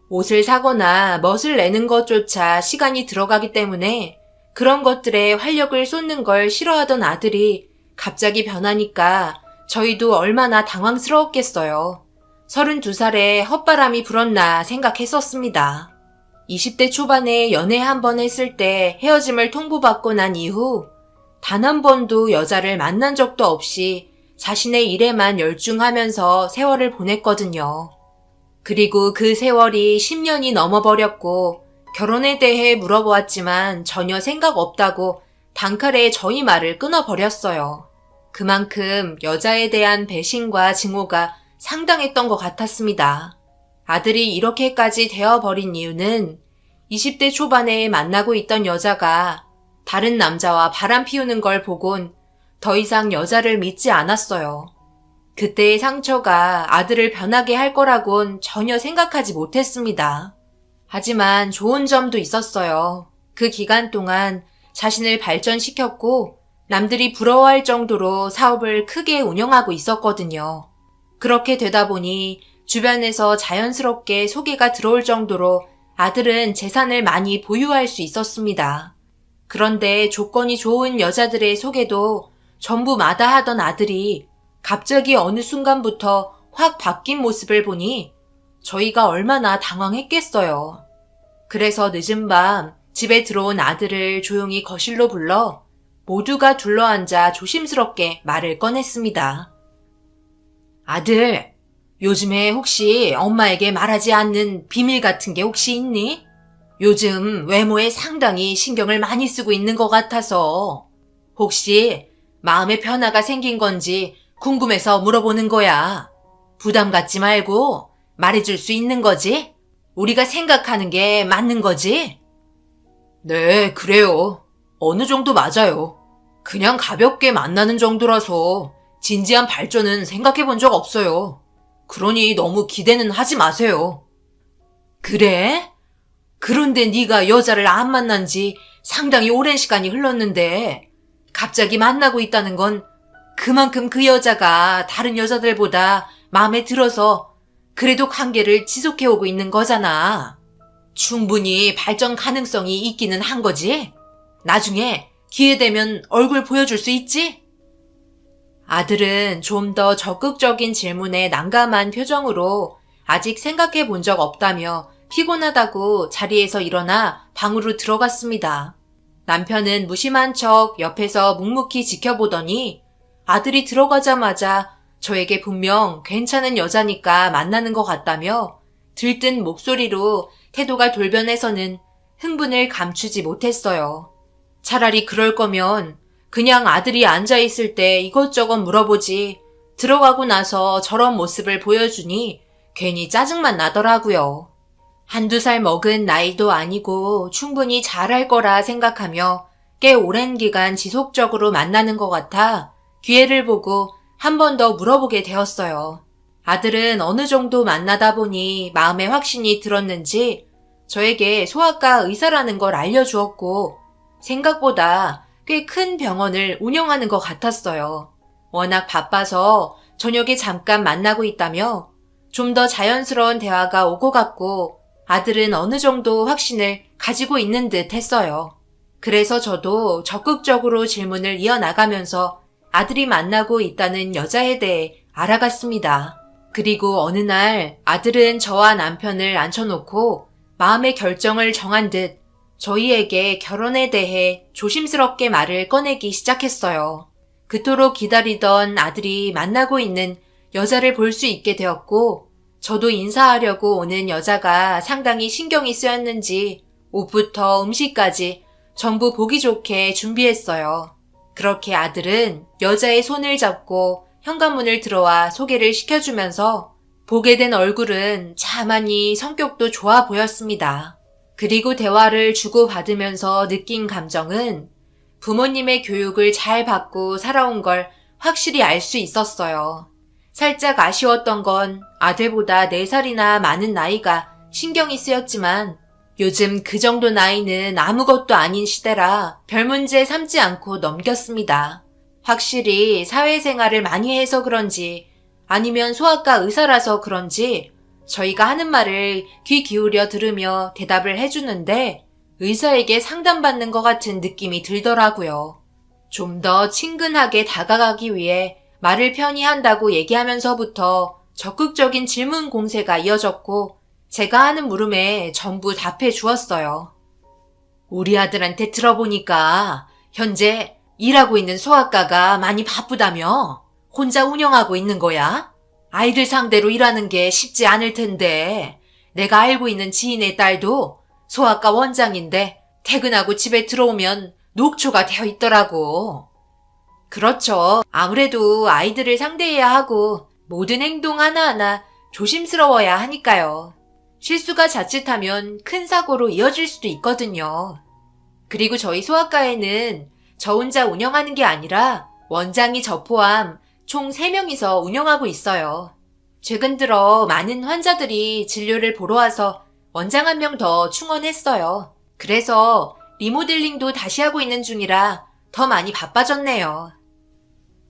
Speaker 1: 옷을 사거나 멋을 내는 것조차 시간이 들어가기 때문에 그런 것들에 활력을 쏟는 걸 싫어하던 아들이 갑자기 변하니까 저희도 얼마나 당황스러웠겠어요. 32살에 헛바람이 불었나 생각했었습니다. 20대 초반에 연애 한 번 했을 때 헤어짐을 통보받고 난 이후 단 한 번도 여자를 만난 적도 없이 자신의 일에만 열중하면서 세월을 보냈거든요. 그리고 그 세월이 10년이 넘어버렸고 결혼에 대해 물어보았지만 전혀 생각 없다고 단칼에 저희 말을 끊어버렸어요. 그만큼 여자에 대한 배신과 증오가 상당했던 것 같았습니다. 아들이 이렇게까지 되어버린 이유는 20대 초반에 만나고 있던 여자가 다른 남자와 바람 피우는 걸 보곤 더 이상 여자를 믿지 않았어요. 그때의 상처가 아들을 변하게 할 거라곤 전혀 생각하지 못했습니다. 하지만 좋은 점도 있었어요. 그 기간 동안 자신을 발전시켰고 남들이 부러워할 정도로 사업을 크게 운영하고 있었거든요. 그렇게 되다 보니 주변에서 자연스럽게 소개가 들어올 정도로 아들은 재산을 많이 보유할 수 있었습니다. 그런데 조건이 좋은 여자들의 소개도 전부 마다하던 아들이 갑자기 어느 순간부터 확 바뀐 모습을 보니 저희가 얼마나 당황했겠어요. 그래서 늦은 밤 집에 들어온 아들을 조용히 거실로 불러 모두가 둘러앉아 조심스럽게 말을 꺼냈습니다. 아들, 요즘에 혹시 엄마에게 말하지 않는 비밀 같은 게 혹시 있니? 요즘 외모에 상당히 신경을 많이 쓰고 있는 것 같아서 혹시 마음의 변화가 생긴 건지 궁금해서 물어보는 거야. 부담 갖지 말고 말해줄 수 있는 거지? 우리가 생각하는 게 맞는 거지? 네, 그래요. 어느 정도 맞아요. 그냥 가볍게 만나는 정도라서 진지한 발전은 생각해 본 적 없어요. 그러니 너무 기대는 하지 마세요. 그래? 그런데 네가 여자를 안 만난 지 상당히 오랜 시간이 흘렀는데 갑자기 만나고 있다는 건 그만큼 그 여자가 다른 여자들보다 마음에 들어서 그래도 관계를 지속해오고 있는 거잖아. 충분히 발전 가능성이 있기는 한 거지? 나중에 기회 되면 얼굴 보여줄 수 있지? 아들은 좀 더 적극적인 질문에 난감한 표정으로 아직 생각해 본 적 없다며 피곤하다고 자리에서 일어나 방으로 들어갔습니다. 남편은 무심한 척 옆에서 묵묵히 지켜보더니 아들이 들어가자마자 저에게 분명 괜찮은 여자니까 만나는 것 같다며 들뜬 목소리로 태도가 돌변해서는 흥분을 감추지 못했어요. 차라리 그럴 거면 그냥 아들이 앉아있을 때 이것저것 물어보지 들어가고 나서 저런 모습을 보여주니 괜히 짜증만 나더라고요. 한두 살 먹은 나이도 아니고 충분히 잘할 거라 생각하며 꽤 오랜 기간 지속적으로 만나는 것 같아 기회를 보고 한 번 더 물어보게 되었어요. 아들은 어느 정도 만나다 보니 마음에 확신이 들었는지 저에게 소아과 의사라는 걸 알려주었고 생각보다 꽤 큰 병원을 운영하는 것 같았어요. 워낙 바빠서 저녁에 잠깐 만나고 있다며 좀 더 자연스러운 대화가 오고 갔고 아들은 어느 정도 확신을 가지고 있는 듯 했어요. 그래서 저도 적극적으로 질문을 이어나가면서 아들이 만나고 있다는 여자에 대해 알아갔습니다. 그리고 어느 날 아들은 저와 남편을 앉혀놓고 마음의 결정을 정한 듯 저희에게 결혼에 대해 조심스럽게 말을 꺼내기 시작했어요. 그토록 기다리던 아들이 만나고 있는 여자를 볼 수 있게 되었고 저도 인사하려고 오는 여자가 상당히 신경이 쓰였는지 옷부터 음식까지 전부 보기 좋게 준비했어요. 그렇게 아들은 여자의 손을 잡고 현관문을 들어와 소개를 시켜주면서 보게 된 얼굴은 자만히 성격도 좋아 보였습니다. 그리고 대화를 주고받으면서 느낀 감정은 부모님의 교육을 잘 받고 살아온 걸 확실히 알 수 있었어요. 살짝 아쉬웠던 건 아들보다 4살이나 많은 나이가 신경이 쓰였지만 요즘 그 정도 나이는 아무것도 아닌 시대라 별 문제 삼지 않고 넘겼습니다. 확실히 사회생활을 많이 해서 그런지 아니면 소아과 의사라서 그런지 저희가 하는 말을 귀 기울여 들으며 대답을 해주는데 의사에게 상담받는 것 같은 느낌이 들더라고요. 좀 더 친근하게 다가가기 위해 말을 편히 한다고 얘기하면서부터 적극적인 질문 공세가 이어졌고 제가 하는 물음에 전부 답해 주었어요. 우리 아들한테 들어보니까 현재 일하고 있는 소아과가 많이 바쁘다며? 혼자 운영하고 있는 거야? 아이들 상대로 일하는 게 쉽지 않을 텐데 내가 알고 있는 지인의 딸도 소아과 원장인데 퇴근하고 집에 들어오면 녹초가 되어 있더라고. 그렇죠. 아무래도 아이들을 상대해야 하고 모든 행동 하나하나 조심스러워야 하니까요. 실수가 자칫하면 큰 사고로 이어질 수도 있거든요. 그리고 저희 소아과에는 저 혼자 운영하는 게 아니라 원장이 저 포함 총 3명이서 운영하고 있어요. 최근 들어 많은 환자들이 진료를 보러 와서 원장 한 명 더 충원했어요. 그래서 리모델링도 다시 하고 있는 중이라 더 많이 바빠졌네요.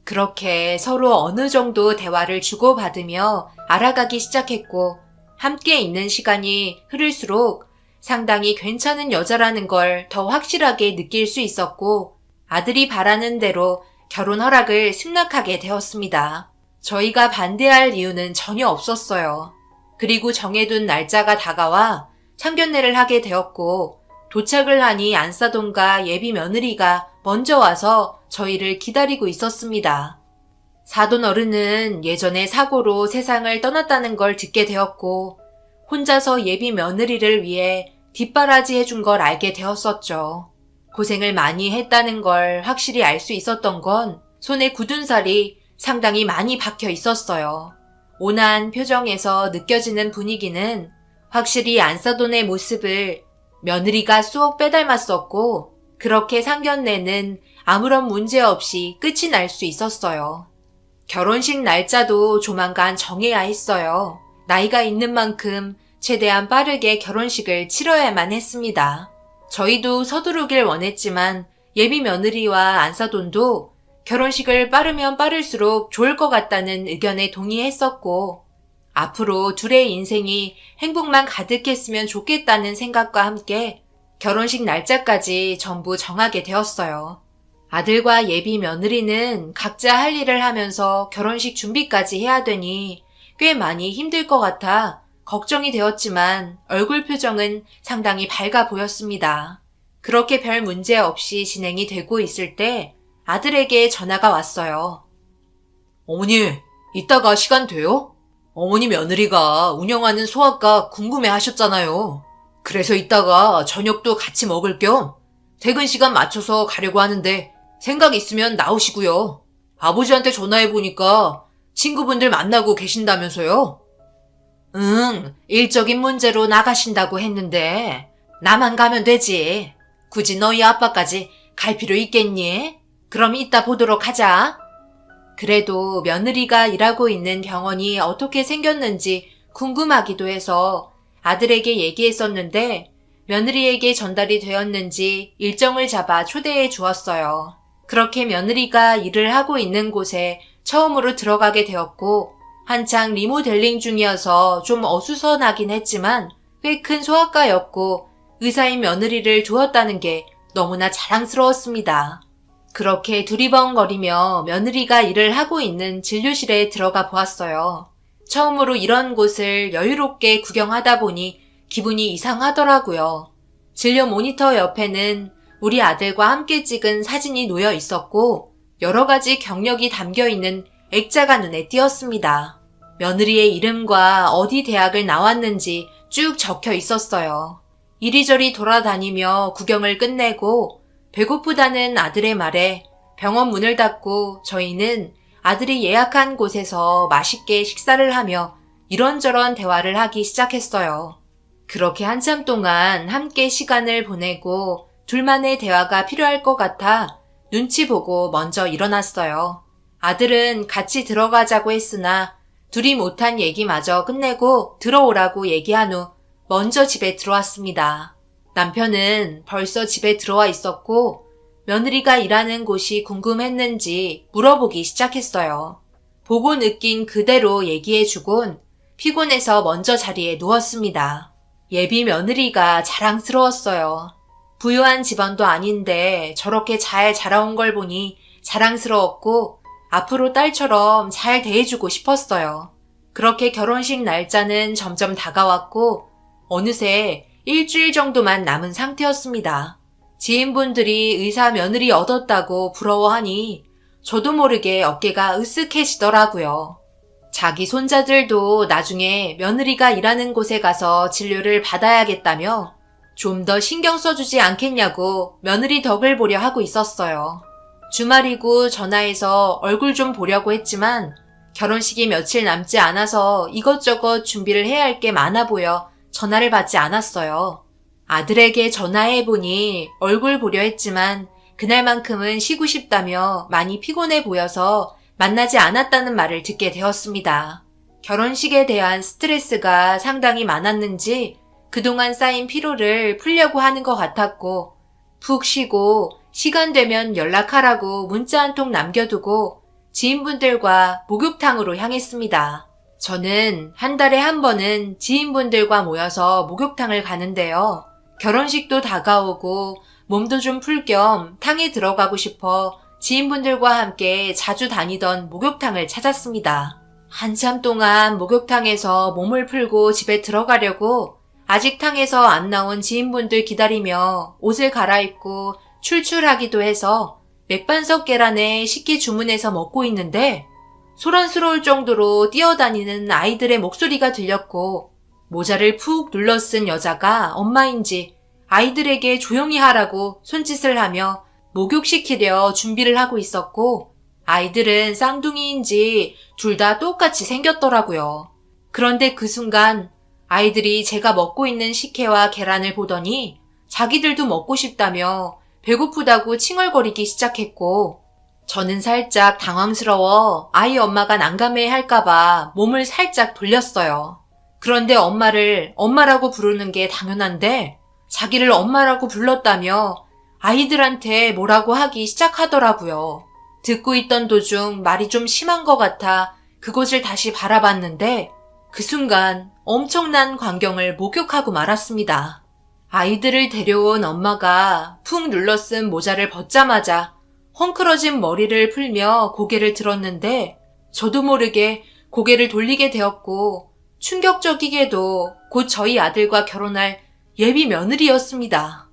Speaker 1: 그렇게 서로 어느 정도 대화를 주고받으며 알아가기 시작했고 함께 있는 시간이 흐를수록 상당히 괜찮은 여자라는 걸 더 확실하게 느낄 수 있었고 아들이 바라는 대로 결혼 허락을 승낙하게 되었습니다. 저희가 반대할 이유는 전혀 없었어요. 그리고 정해둔 날짜가 다가와 상견례를 하게 되었고 도착을 하니 안사돈과 예비 며느리가 먼저 와서 저희를 기다리고 있었습니다. 사돈 어른은 예전에 사고로 세상을 떠났다는 걸 듣게 되었고 혼자서 예비 며느리를 위해 뒷바라지 해준 걸 알게 되었었죠. 고생을 많이 했다는 걸 확실히 알 수 있었던 건 손에 굳은 살이 상당히 많이 박혀 있었어요. 온화한 표정에서 느껴지는 분위기는 확실히 안사돈의 모습을 며느리가 쏙 빼닮았었고 그렇게 상견례는 아무런 문제 없이 끝이 날 수 있었어요. 결혼식 날짜도 조만간 정해야 했어요. 나이가 있는 만큼 최대한 빠르게 결혼식을 치러야만 했습니다. 저희도 서두르길 원했지만 예비 며느리와 안사돈도 결혼식을 빠르면 빠를수록 좋을 것 같다는 의견에 동의했었고 앞으로 둘의 인생이 행복만 가득했으면 좋겠다는 생각과 함께 결혼식 날짜까지 전부 정하게 되었어요. 아들과 예비 며느리는 각자 할 일을 하면서 결혼식 준비까지 해야 되니 꽤 많이 힘들 것 같아 걱정이 되었지만 얼굴 표정은 상당히 밝아 보였습니다. 그렇게 별 문제 없이 진행이 되고 있을 때 아들에게 전화가 왔어요. 어머니, 이따가 시간 돼요? 어머니 며느리가 운영하는 소아과 궁금해 하셨잖아요. 그래서 이따가 저녁도 같이 먹을 겸 퇴근 시간 맞춰서 가려고 하는데 생각 있으면 나오시고요. 아버지한테 전화해보니까 친구분들 만나고 계신다면서요? 응, 일적인 문제로 나가신다고 했는데 나만 가면 되지. 굳이 너희 아빠까지 갈 필요 있겠니? 그럼 이따 보도록 하자. 그래도 며느리가 일하고 있는 병원이 어떻게 생겼는지 궁금하기도 해서 아들에게 얘기했었는데 며느리에게 전달이 되었는지 일정을 잡아 초대해 주었어요. 그렇게 며느리가 일을 하고 있는 곳에 처음으로 들어가게 되었고 한창 리모델링 중이어서 좀 어수선하긴 했지만 꽤 큰 소아과였고 의사인 며느리를 두었다는 게 너무나 자랑스러웠습니다. 그렇게 두리번거리며 며느리가 일을 하고 있는 진료실에 들어가 보았어요. 처음으로 이런 곳을 여유롭게 구경하다 보니 기분이 이상하더라고요. 진료 모니터 옆에는 우리 아들과 함께 찍은 사진이 놓여 있었고 여러 가지 경력이 담겨 있는 액자가 눈에 띄었습니다. 며느리의 이름과 어디 대학을 나왔는지 쭉 적혀 있었어요. 이리저리 돌아다니며 구경을 끝내고 배고프다는 아들의 말에 병원 문을 닫고 저희는 아들이 예약한 곳에서 맛있게 식사를 하며 이런저런 대화를 하기 시작했어요. 그렇게 한참 동안 함께 시간을 보내고 둘만의 대화가 필요할 것 같아 눈치 보고 먼저 일어났어요. 아들은 같이 들어가자고 했으나 둘이 못한 얘기마저 끝내고 들어오라고 얘기한 후 먼저 집에 들어왔습니다. 남편은 벌써 집에 들어와 있었고 며느리가 일하는 곳이 궁금했는지 물어보기 시작했어요. 보고 느낀 그대로 얘기해주곤 피곤해서 먼저 자리에 누웠습니다. 예비 며느리가 자랑스러웠어요. 부유한 집안도 아닌데 저렇게 잘 자라온 걸 보니 자랑스러웠고 앞으로 딸처럼 잘 대해주고 싶었어요. 그렇게 결혼식 날짜는 점점 다가왔고 어느새 일주일 정도만 남은 상태였습니다. 지인분들이 의사 며느리 얻었다고 부러워하니 저도 모르게 어깨가 으쓱해지더라고요. 자기 손자들도 나중에 며느리가 일하는 곳에 가서 진료를 받아야겠다며 좀 더 신경 써주지 않겠냐고 며느리 덕을 보려 하고 있었어요. 주말이고 전화해서 얼굴 좀 보려고 했지만 결혼식이 며칠 남지 않아서 이것저것 준비를 해야 할 게 많아 보여 전화를 받지 않았어요. 아들에게 전화해보니 얼굴 보려 했지만 그날만큼은 쉬고 싶다며 많이 피곤해 보여서 만나지 않았다는 말을 듣게 되었습니다. 결혼식에 대한 스트레스가 상당히 많았는지 그동안 쌓인 피로를 풀려고 하는 것 같았고, 푹 쉬고 시간 되면 연락하라고 문자 한 통 남겨두고 지인분들과 목욕탕으로 향했습니다. 저는 한 달에 한 번은 지인분들과 모여서 목욕탕을 가는데요. 결혼식도 다가오고 몸도 좀 풀 겸 탕에 들어가고 싶어 지인분들과 함께 자주 다니던 목욕탕을 찾았습니다. 한참 동안 목욕탕에서 몸을 풀고 집에 들어가려고 아직 탕에서 안 나온 지인분들 기다리며 옷을 갈아입고 출출하기도 해서 맥반석 계란에 식기 주문해서 먹고 있는데 소란스러울 정도로 뛰어다니는 아이들의 목소리가 들렸고 모자를 푹 눌러 쓴 여자가 엄마인지 아이들에게 조용히 하라고 손짓을 하며 목욕시키려 준비를 하고 있었고 아이들은 쌍둥이인지 둘 다 똑같이 생겼더라고요. 그런데 그 순간 아이들이 제가 먹고 있는 식혜와 계란을 보더니 자기들도 먹고 싶다며 배고프다고 칭얼거리기 시작했고 저는 살짝 당황스러워 아이 엄마가 난감해 할까봐 몸을 살짝 돌렸어요. 그런데 엄마를 엄마라고 부르는 게 당연한데 자기를 엄마라고 불렀다며 아이들한테 뭐라고 하기 시작하더라고요. 듣고 있던 도중 말이 좀 심한 것 같아 그곳을 다시 바라봤는데 그 순간 엄청난 광경을 목격하고 말았습니다. 아이들을 데려온 엄마가 푹 눌러쓴 모자를 벗자마자 헝클어진 머리를 풀며 고개를 들었는데 저도 모르게 고개를 돌리게 되었고 충격적이게도 곧 저희 아들과 결혼할 예비 며느리였습니다.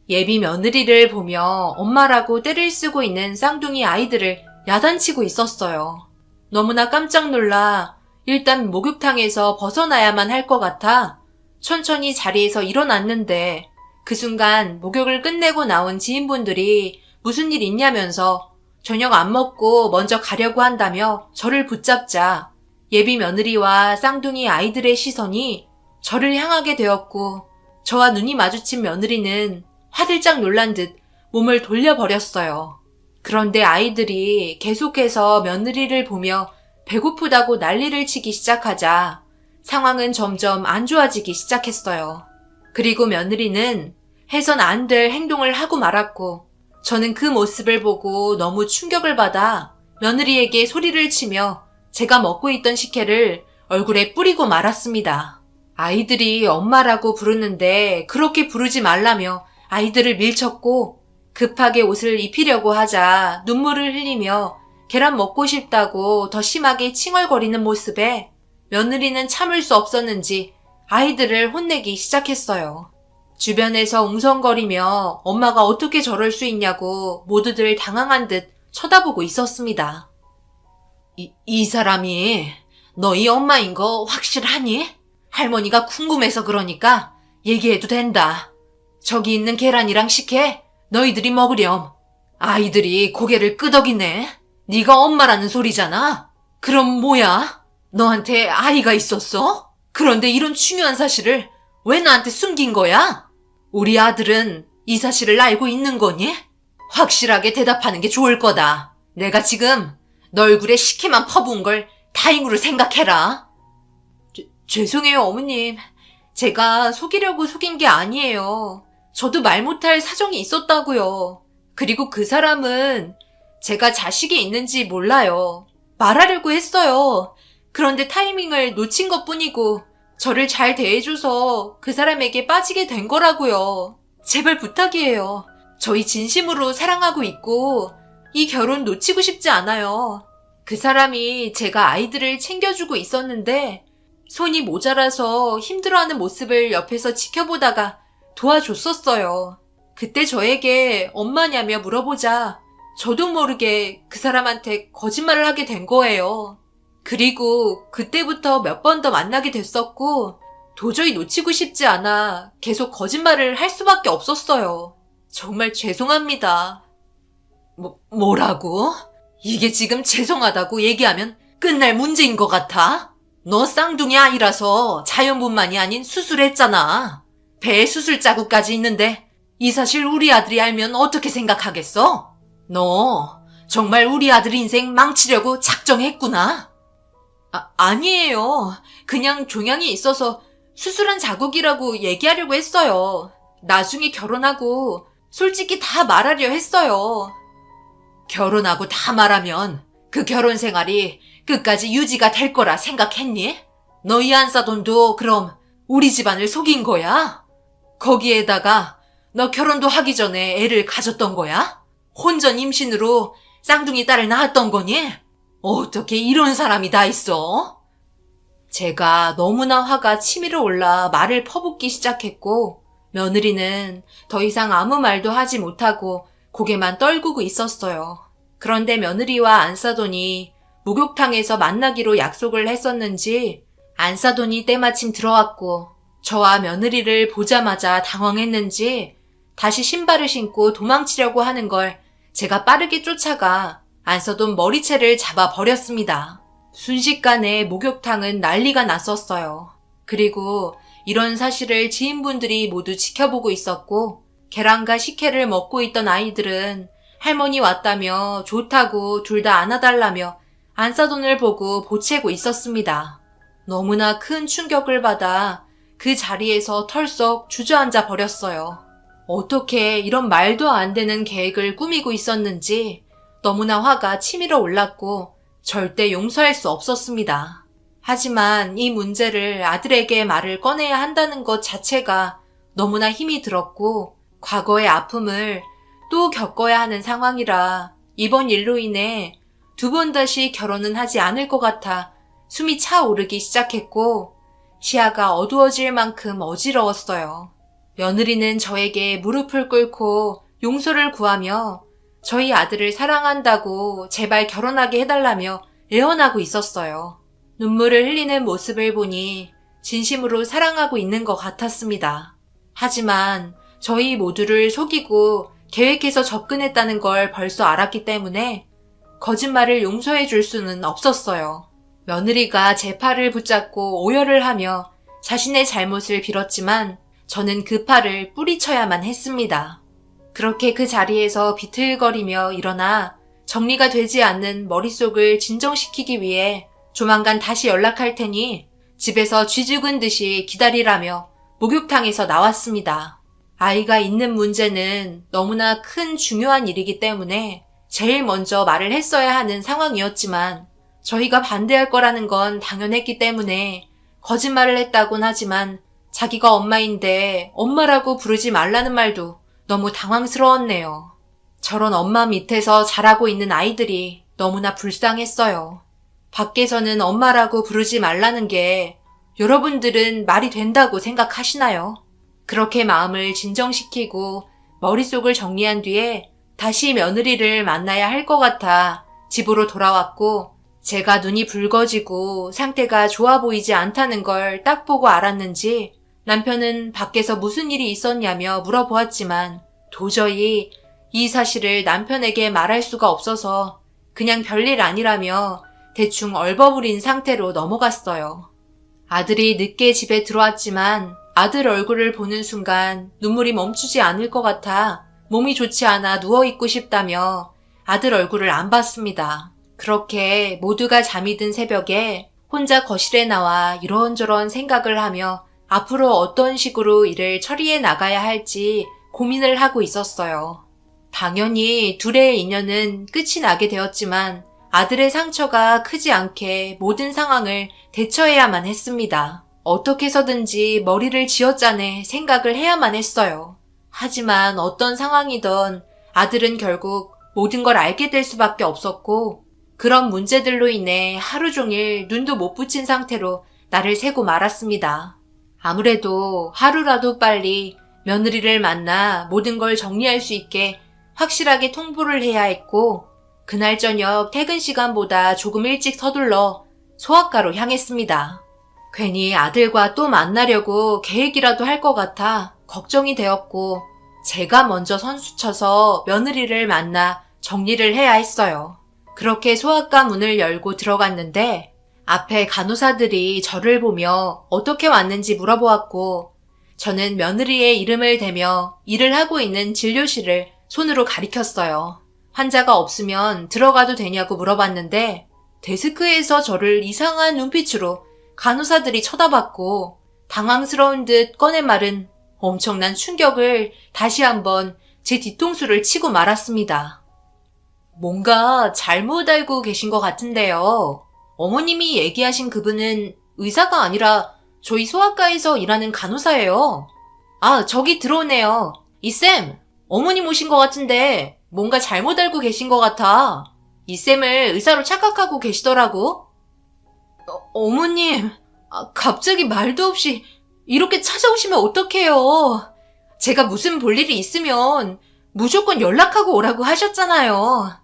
Speaker 1: 예비 며느리를 보며 엄마라고 떼를 쓰고 있는 쌍둥이 아이들을 야단치고 있었어요. 너무나 깜짝 놀라 일단 목욕탕에서 벗어나야만 할 것 같아 천천히 자리에서 일어났는데 그 순간 목욕을 끝내고 나온 지인분들이 무슨 일 있냐면서 저녁 안 먹고 먼저 가려고 한다며 저를 붙잡자 예비 며느리와 쌍둥이 아이들의 시선이 저를 향하게 되었고 저와 눈이 마주친 며느리는 화들짝 놀란 듯 몸을 돌려버렸어요. 그런데 아이들이 계속해서 며느리를 보며 배고프다고 난리를 치기 시작하자 상황은 점점 안 좋아지기 시작했어요. 그리고 며느리는 해선 안 될 행동을 하고 말았고 저는 그 모습을 보고 너무 충격을 받아 며느리에게 소리를 치며 제가 먹고 있던 식혜를 얼굴에 뿌리고 말았습니다. 아이들이 엄마라고 부르는데 그렇게 부르지 말라며 아이들을 밀쳤고 급하게 옷을 입히려고 하자 눈물을 흘리며 계란 먹고 싶다고 더 심하게 칭얼거리는 모습에 며느리는 참을 수 없었는지 아이들을 혼내기 시작했어요. 주변에서 웅성거리며 엄마가 어떻게 저럴 수 있냐고 모두들 당황한 듯 쳐다보고 있었습니다. 이 사람이 너희 엄마인 거 확실하니? 할머니가 궁금해서 그러니까 얘기해도 된다. 저기 있는 계란이랑 식혜 너희들이 먹으렴. 아이들이 고개를 끄덕이네. 네가 엄마라는 소리잖아. 그럼 뭐야? 너한테 아이가 있었어? 그런데 이런 중요한 사실을 왜 나한테 숨긴 거야? 우리 아들은 이 사실을 알고 있는 거니? 확실하게 대답하는 게 좋을 거다. 내가 지금 너 얼굴에 식혜만 퍼부은 걸 다행으로 생각해라. 죄송해요, 어머님. 제가 속이려고 속인 게 아니에요. 저도 말 못할 사정이 있었다고요. 그리고 그 사람은 제가 자식이 있는지 몰라요. 말하려고 했어요. 그런데 타이밍을 놓친 것뿐이고 저를 잘 대해줘서 그 사람에게 빠지게 된 거라고요. 제발 부탁이에요. 저희 진심으로 사랑하고 있고 이 결혼 놓치고 싶지 않아요. 그 사람이 제가 아이들을 챙겨주고 있었는데 손이 모자라서 힘들어하는 모습을 옆에서 지켜보다가 도와줬었어요. 그때 저에게 엄마냐며 물어보자 저도 모르게 그 사람한테 거짓말을 하게 된 거예요. 그리고 그때부터 몇 번 더 만나게 됐었고 도저히 놓치고 싶지 않아 계속 거짓말을 할 수밖에 없었어요. 정말 죄송합니다. 뭐라고? 이게 지금 죄송하다고 얘기하면 끝날 문제인 것 같아? 너 쌍둥이 아이라서 자연분만이 아닌 수술했잖아. 배에 수술 자국까지 있는데 이 사실 우리 아들이 알면 어떻게 생각하겠어? 너 정말 우리 아들 인생 망치려고 작정했구나. 아니에요. 그냥 종양이 있어서 수술한 자국이라고 얘기하려고 했어요. 나중에 결혼하고 솔직히 다 말하려 했어요. 결혼하고 다 말하면 그 결혼 생활이 끝까지 유지가 될 거라 생각했니? 너희 안사돈도 그럼 우리 집안을 속인 거야? 거기에다가 너 결혼도 하기 전에 애를 가졌던 거야? 혼전 임신으로 쌍둥이 딸을 낳았던 거니? 어떻게 이런 사람이 다 있어? 제가 너무나 화가 치밀어 올라 말을 퍼붓기 시작했고 며느리는 더 이상 아무 말도 하지 못하고 고개만 떨구고 있었어요. 그런데 며느리와 안사돈이 목욕탕에서 만나기로 약속을 했었는지 안사돈이 때마침 들어왔고 저와 며느리를 보자마자 당황했는지 다시 신발을 신고 도망치려고 하는 걸 제가 빠르게 쫓아가 안사돈 머리채를 잡아버렸습니다. 순식간에 목욕탕은 난리가 났었어요. 그리고 이런 사실을 지인분들이 모두 지켜보고 있었고 계란과 식혜를 먹고 있던 아이들은 할머니 왔다며 좋다고 둘 다 안아달라며 안사돈을 보고 보채고 있었습니다. 너무나 큰 충격을 받아 그 자리에서 털썩 주저앉아 버렸어요. 어떻게 이런 말도 안 되는 계획을 꾸미고 있었는지 너무나 화가 치밀어 올랐고 절대 용서할 수 없었습니다. 하지만 이 문제를 아들에게 말을 꺼내야 한다는 것 자체가 너무나 힘이 들었고 과거의 아픔을 또 겪어야 하는 상황이라 이번 일로 인해 두 번 다시 결혼은 하지 않을 것 같아 숨이 차오르기 시작했고 시야가 어두워질 만큼 어지러웠어요. 며느리는 저에게 무릎을 꿇고 용서를 구하며 저희 아들을 사랑한다고 제발 결혼하게 해달라며 애원하고 있었어요. 눈물을 흘리는 모습을 보니 진심으로 사랑하고 있는 것 같았습니다. 하지만 저희 모두를 속이고 계획해서 접근했다는 걸 벌써 알았기 때문에 거짓말을 용서해 줄 수는 없었어요. 며느리가 제 팔을 붙잡고 오열을 하며 자신의 잘못을 빌었지만 저는 그 팔을 뿌리쳐야만 했습니다. 그렇게 그 자리에서 비틀거리며 일어나 정리가 되지 않는 머릿속을 진정시키기 위해 조만간 다시 연락할 테니 집에서 쥐 죽은 듯이 기다리라며 목욕탕에서 나왔습니다. 아이가 있는 문제는 너무나 큰 중요한 일이기 때문에 제일 먼저 말을 했어야 하는 상황이었지만 저희가 반대할 거라는 건 당연했기 때문에 거짓말을 했다곤 하지만 자기가 엄마인데 엄마라고 부르지 말라는 말도 너무 당황스러웠네요. 저런 엄마 밑에서 자라고 있는 아이들이 너무나 불쌍했어요. 밖에서는 엄마라고 부르지 말라는 게 여러분들은 말이 된다고 생각하시나요? 그렇게 마음을 진정시키고 머릿속을 정리한 뒤에 다시 며느리를 만나야 할 것 같아 집으로 돌아왔고 제가 눈이 붉어지고 상태가 좋아 보이지 않다는 걸 딱 보고 알았는지 남편은 밖에서 무슨 일이 있었냐며 물어보았지만 도저히 이 사실을 남편에게 말할 수가 없어서 그냥 별일 아니라며 대충 얼버무린 상태로 넘어갔어요. 아들이 늦게 집에 들어왔지만 아들 얼굴을 보는 순간 눈물이 멈추지 않을 것 같아 몸이 좋지 않아 누워있고 싶다며 아들 얼굴을 안 봤습니다. 그렇게 모두가 잠이 든 새벽에 혼자 거실에 나와 이런저런 생각을 하며 앞으로 어떤 식으로 일을 처리해 나가야 할지 고민을 하고 있었어요. 당연히 둘의 인연은 끝이 나게 되었지만 아들의 상처가 크지 않게 모든 상황을 대처해야만 했습니다. 어떻게 해서든지 머리를 쥐어짜내 생각을 해야만 했어요. 하지만 어떤 상황이든 아들은 결국 모든 걸 알게 될 수밖에 없었고 그런 문제들로 인해 하루 종일 눈도 못 붙인 상태로 나를 새고 말았습니다. 아무래도 하루라도 빨리 며느리를 만나 모든 걸 정리할 수 있게 확실하게 통보를 해야 했고 그날 저녁 퇴근 시간보다 조금 일찍 서둘러 소아과로 향했습니다. 괜히 아들과 또 만나려고 계획이라도 할 것 같아 걱정이 되었고 제가 먼저 선수쳐서 며느리를 만나 정리를 해야 했어요. 그렇게 소아과 문을 열고 들어갔는데 앞에 간호사들이 저를 보며 어떻게 왔는지 물어보았고 저는 며느리의 이름을 대며 일을 하고 있는 진료실을 손으로 가리켰어요. 환자가 없으면 들어가도 되냐고 물어봤는데 데스크에서 저를 이상한 눈빛으로 간호사들이 쳐다봤고 당황스러운 듯 꺼낸 말은 엄청난 충격을 다시 한번 제 뒤통수를 치고 말았습니다. 뭔가 잘못 알고 계신 것 같은데요. 어머님이 얘기하신 그분은 의사가 아니라 저희 소아과에서 일하는 간호사예요. 아, 저기 들어오네요. 이쌤, 어머님 오신 것 같은데 뭔가 잘못 알고 계신 것 같아. 이쌤을 의사로 착각하고 계시더라고. 어머님, 갑자기 말도 없이 이렇게 찾아오시면 어떡해요. 제가 무슨 볼 일이 있으면 무조건 연락하고 오라고 하셨잖아요.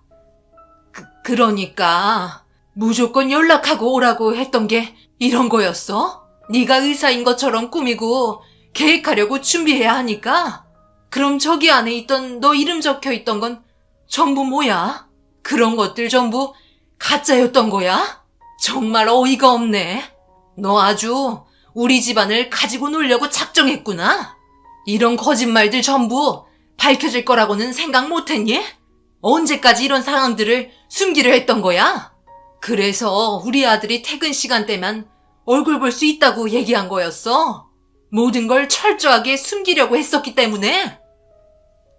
Speaker 1: 그러니까 무조건 연락하고 오라고 했던 게 이런 거였어? 네가 의사인 것처럼 꾸미고 계획하려고 준비해야 하니까? 그럼 저기 안에 있던 너 이름 적혀 있던 건 전부 뭐야? 그런 것들 전부 가짜였던 거야? 정말 어이가 없네. 너 아주 우리 집안을 가지고 놀려고 작정했구나. 이런 거짓말들 전부 밝혀질 거라고는 생각 못했니? 언제까지 이런 상황들을 숨기려 했던 거야? 그래서 우리 아들이 퇴근 시간 때만 얼굴 볼 수 있다고 얘기한 거였어. 모든 걸 철저하게 숨기려고 했었기 때문에.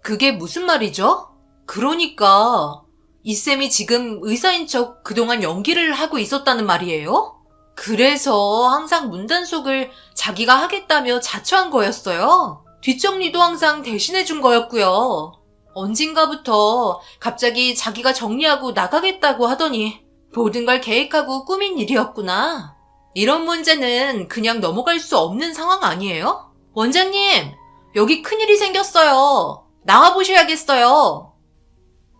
Speaker 1: 그게 무슨 말이죠? 그러니까 이 쌤이 지금 의사인 척 그동안 연기를 하고 있었다는 말이에요? 그래서 항상 문단속을 자기가 하겠다며 자처한 거였어요. 뒷정리도 항상 대신해 준 거였고요. 언젠가부터 갑자기 자기가 정리하고 나가겠다고 하더니 모든 걸 계획하고 꾸민 일이었구나. 이런 문제는 그냥 넘어갈 수 없는 상황 아니에요? 원장님, 여기 큰일이 생겼어요. 나와보셔야겠어요.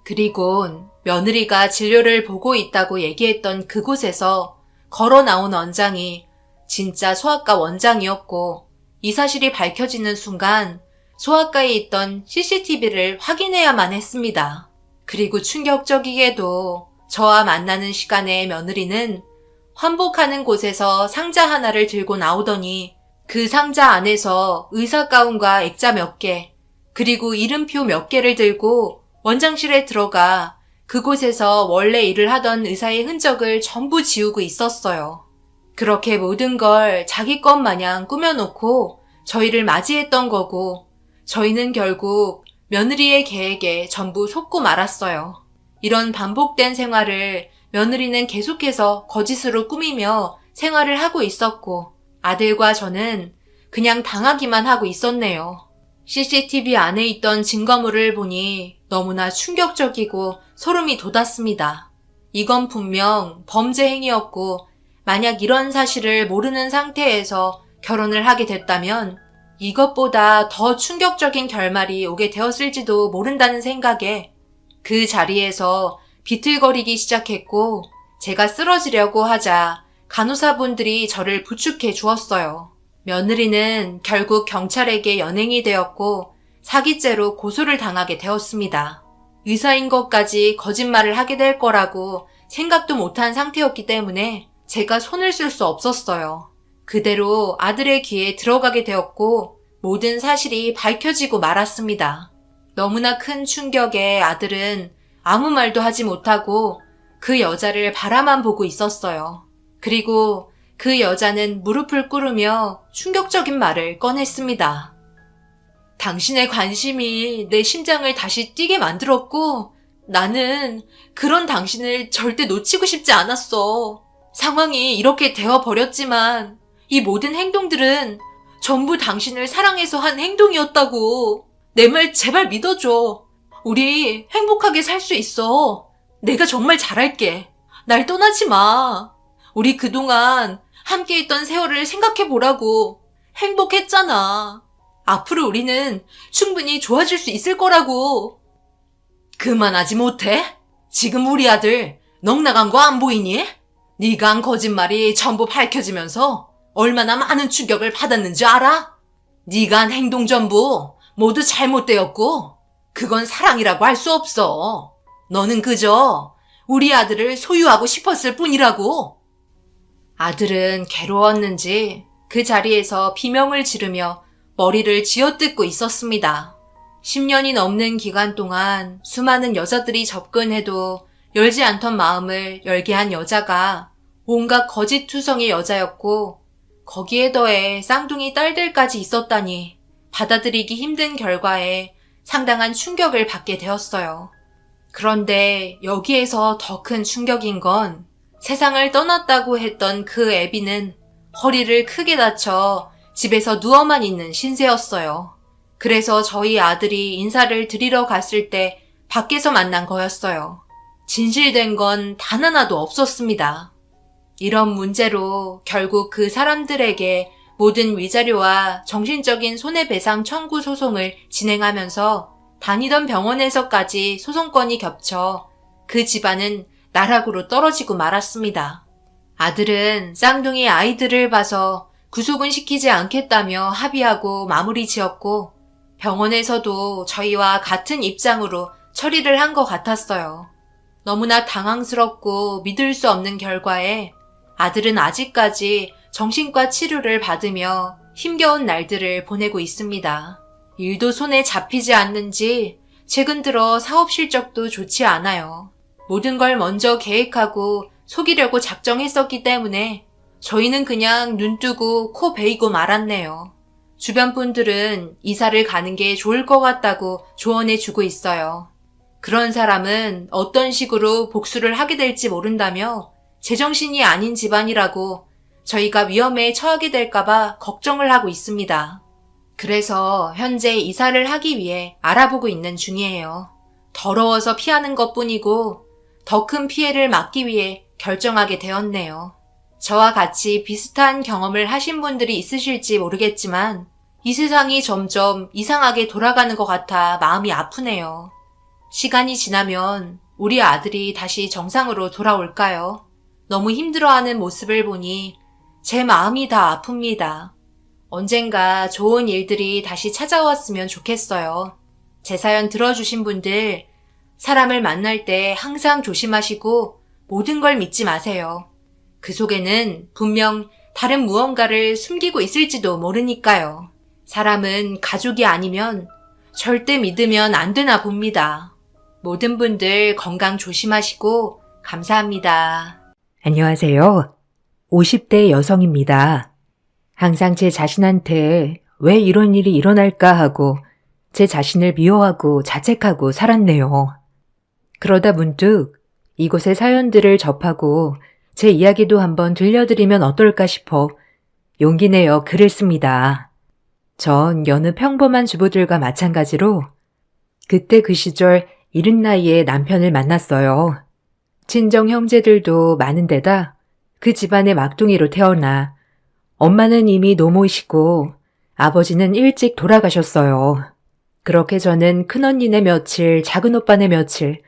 Speaker 1: 그리곤 며느리가 진료를 보고 있다고 얘기했던 그곳에서 걸어 나온 원장이 진짜 소아과 원장이었고, 이 사실이 밝혀지는 순간 소아과에 있던 CCTV를 확인해야만 했습니다. 그리고 충격적이게도 저와 만나는 시간에 며느리는 환복하는 곳에서 상자 하나를 들고 나오더니 그 상자 안에서 의사 가운과 액자 몇 개, 그리고 이름표 몇 개를 들고 원장실에 들어가 그곳에서 원래 일을 하던 의사의 흔적을 전부 지우고 있었어요. 그렇게 모든 걸 자기 것 마냥 꾸며놓고 저희를 맞이했던 거고, 저희는 결국 며느리의 계획에 전부 속고 말았어요. 이런 반복된 생활을 며느리는 계속해서 거짓으로 꾸미며 생활을 하고 있었고, 아들과 저는 그냥 당하기만 하고 있었네요. CCTV 안에 있던 증거물을 보니 너무나 충격적이고 소름이 돋았습니다. 이건 분명 범죄 행위였고, 만약 이런 사실을 모르는 상태에서 결혼을 하게 됐다면 이것보다 더 충격적인 결말이 오게 되었을지도 모른다는 생각에 그 자리에서 비틀거리기 시작했고, 제가 쓰러지려고 하자 간호사분들이 저를 부축해 주었어요. 며느리는 결국 경찰에게 연행이 되었고 사기죄로 고소를 당하게 되었습니다. 의사인 것까지 거짓말을 하게 될 거라고 생각도 못한 상태였기 때문에 제가 손을 쓸 수 없었어요. 그대로 아들의 귀에 들어가게 되었고 모든 사실이 밝혀지고 말았습니다. 너무나 큰 충격에 아들은 아무 말도 하지 못하고 그 여자를 바라만 보고 있었어요. 그리고 그 여자는 무릎을 꿇으며 충격적인 말을 꺼냈습니다. 당신의 관심이 내 심장을 다시 뛰게 만들었고 나는 그런 당신을 절대 놓치고 싶지 않았어. 상황이 이렇게 되어버렸지만 이 모든 행동들은 전부 당신을 사랑해서 한 행동이었다고. 내 말 제발 믿어줘. 우리 행복하게 살 수 있어. 내가 정말 잘할게. 날 떠나지 마. 우리 그동안 함께 있던 세월을 생각해보라고. 행복했잖아. 앞으로 우리는 충분히 좋아질 수 있을 거라고. 그만하지 못해? 지금 우리 아들 넋나간 거 안 보이니? 네가 한 거짓말이 전부 밝혀지면서 얼마나 많은 충격을 받았는지 알아? 네가 한 행동 전부 모두 잘못되었고 그건 사랑이라고 할 수 없어. 너는 그저 우리 아들을 소유하고 싶었을 뿐이라고. 아들은 괴로웠는지 그 자리에서 비명을 지르며 머리를 쥐어뜯고 있었습니다. 10년이 넘는 기간 동안 수많은 여자들이 접근해도 열지 않던 마음을 열게 한 여자가 온갖 거짓투성의 여자였고 거기에 더해 쌍둥이 딸들까지 있었다니 받아들이기 힘든 결과에 상당한 충격을 받게 되었어요. 그런데 여기에서 더 큰 충격인 건 세상을 떠났다고 했던 그 애비는 허리를 크게 다쳐 집에서 누워만 있는 신세였어요. 그래서 저희 아들이 인사를 드리러 갔을 때 밖에서 만난 거였어요. 진실된 건 단 하나도 없었습니다. 이런 문제로 결국 그 사람들에게 모든 위자료와 정신적인 손해배상 청구 소송을 진행하면서 다니던 병원에서까지 소송건이 겹쳐 그 집안은 나락으로 떨어지고 말았습니다. 아들은 쌍둥이 아이들을 봐서 구속은 시키지 않겠다며 합의하고 마무리 지었고 병원에서도 저희와 같은 입장으로 처리를 한 것 같았어요. 너무나 당황스럽고 믿을 수 없는 결과에 아들은 아직까지 정신과 치료를 받으며 힘겨운 날들을 보내고 있습니다. 일도 손에 잡히지 않는지 최근 들어 사업 실적도 좋지 않아요. 모든 걸 먼저 계획하고 속이려고 작정했었기 때문에 저희는 그냥 눈 뜨고 코 베이고 말았네요. 주변 분들은 이사를 가는 게 좋을 것 같다고 조언해주고 있어요. 그런 사람은 어떤 식으로 복수를 하게 될지 모른다며 제정신이 아닌 집안이라고 저희가 위험에 처하게 될까봐 걱정을 하고 있습니다. 그래서 현재 이사를 하기 위해 알아보고 있는 중이에요. 더러워서 피하는 것뿐이고 더 큰 피해를 막기 위해 결정하게 되었네요. 저와 같이 비슷한 경험을 하신 분들이 있으실지 모르겠지만 이 세상이 점점 이상하게 돌아가는 것 같아 마음이 아프네요. 시간이 지나면 우리 아들이 다시 정상으로 돌아올까요? 너무 힘들어하는 모습을 보니 제 마음이 다 아픕니다. 언젠가 좋은 일들이 다시 찾아왔으면 좋겠어요. 제 사연 들어주신 분들, 사람을 만날 때 항상 조심하시고 모든 걸 믿지 마세요. 그 속에는 분명 다른 무언가를 숨기고 있을지도 모르니까요. 사람은 가족이 아니면 절대 믿으면 안 되나 봅니다. 모든 분들 건강 조심하시고 감사합니다.
Speaker 2: 안녕하세요. 50대 여성입니다. 항상 제 자신한테 왜 이런 일이 일어날까 하고 제 자신을 미워하고 자책하고 살았네요. 그러다 문득 이곳의 사연들을 접하고 제 이야기도 한번 들려드리면 어떨까 싶어 용기 내어 글을 씁니다. 전 여느 평범한 주부들과 마찬가지로 그때 그 시절 이른 나이에 남편을 만났어요. 친정 형제들도 많은 데다 그 집안의 막둥이로 태어나 엄마는 이미 노모이시고 아버지는 일찍 돌아가셨어요. 그렇게 저는 큰언니네 며칠, 작은오빠네 며칠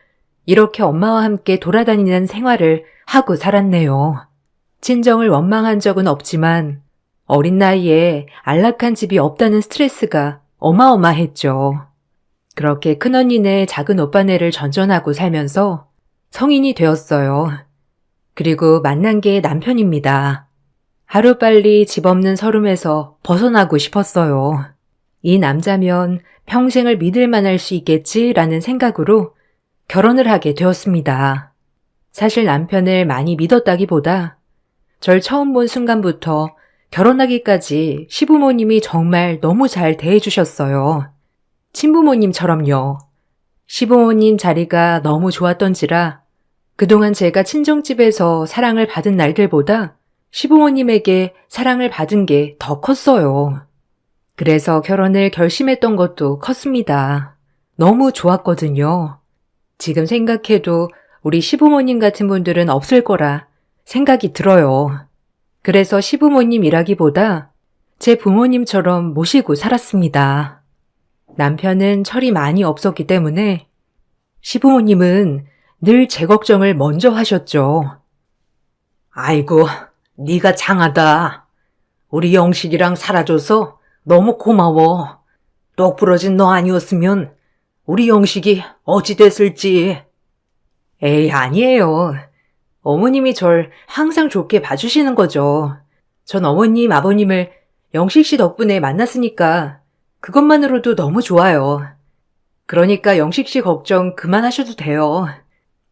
Speaker 2: 이렇게 엄마와 함께 돌아다니는 생활을 하고 살았네요. 친정을 원망한 적은 없지만 어린 나이에 안락한 집이 없다는 스트레스가 어마어마했죠. 그렇게 큰언니네 작은오빠네를 전전하고 살면서 성인이 되었어요. 그리고 만난 게 남편입니다. 하루빨리 집 없는 서름에서 벗어나고 싶었어요. 이 남자면 평생을 믿을 만할 수 있겠지라는 생각으로 결혼을 하게 되었습니다. 사실 남편을 많이 믿었다기보다 절 처음 본 순간부터 결혼하기까지 시부모님이 정말 너무 잘 대해주셨어요. 친부모님처럼요. 시부모님 자리가 너무 좋았던지라 그동안 제가 친정집에서 사랑을 받은 날들보다 시부모님에게 사랑을 받은 게 더 컸어요. 그래서 결혼을 결심했던 것도 컸습니다. 너무 좋았거든요. 지금 생각해도 우리 시부모님 같은 분들은 없을 거라 생각이 들어요. 그래서 시부모님이라기보다 제 부모님처럼 모시고 살았습니다. 남편은 철이 많이 없었기 때문에 시부모님은 늘 제 걱정을 먼저 하셨죠. 아이고, 네가 장하다. 우리 영식이랑 살아줘서 너무 고마워. 똑 부러진 너 아니었으면 우리 영식이 어찌 됐을지. 에이, 아니에요. 어머님이 절 항상 좋게 봐주시는 거죠. 전 어머님, 아버님을 영식 씨 덕분에 만났으니까 그것만으로도 너무 좋아요. 그러니까 영식 씨 걱정 그만하셔도 돼요.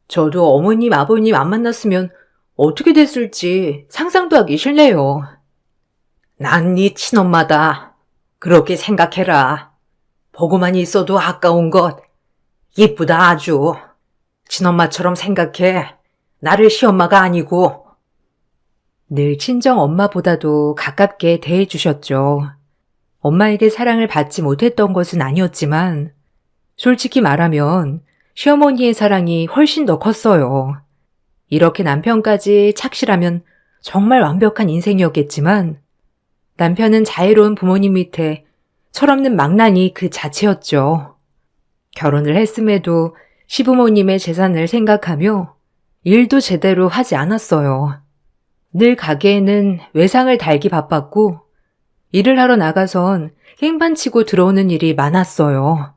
Speaker 2: 저도 어머님, 아버님 안 만났으면 어떻게 됐을지 상상도 하기 싫네요. 난 네 친엄마다. 그렇게 생각해라. 보고만 있어도 아까운 것. 이쁘다 아주. 친엄마처럼 생각해. 나를 시엄마가 아니고.
Speaker 1: 늘 친정 엄마보다도 가깝게 대해주셨죠. 엄마에게 사랑을 받지 못했던 것은 아니었지만 솔직히 말하면 시어머니의 사랑이 훨씬 더 컸어요. 이렇게 남편까지 착실하면 정말 완벽한 인생이었겠지만 남편은 자애로운 부모님 밑에 철없는 망나니 그 자체였죠. 결혼을 했음에도 시부모님의 재산을 생각하며 일도 제대로 하지 않았어요. 늘 가게에는 외상을 달기 바빴고 일을 하러 나가선 행반치고 들어오는 일이 많았어요.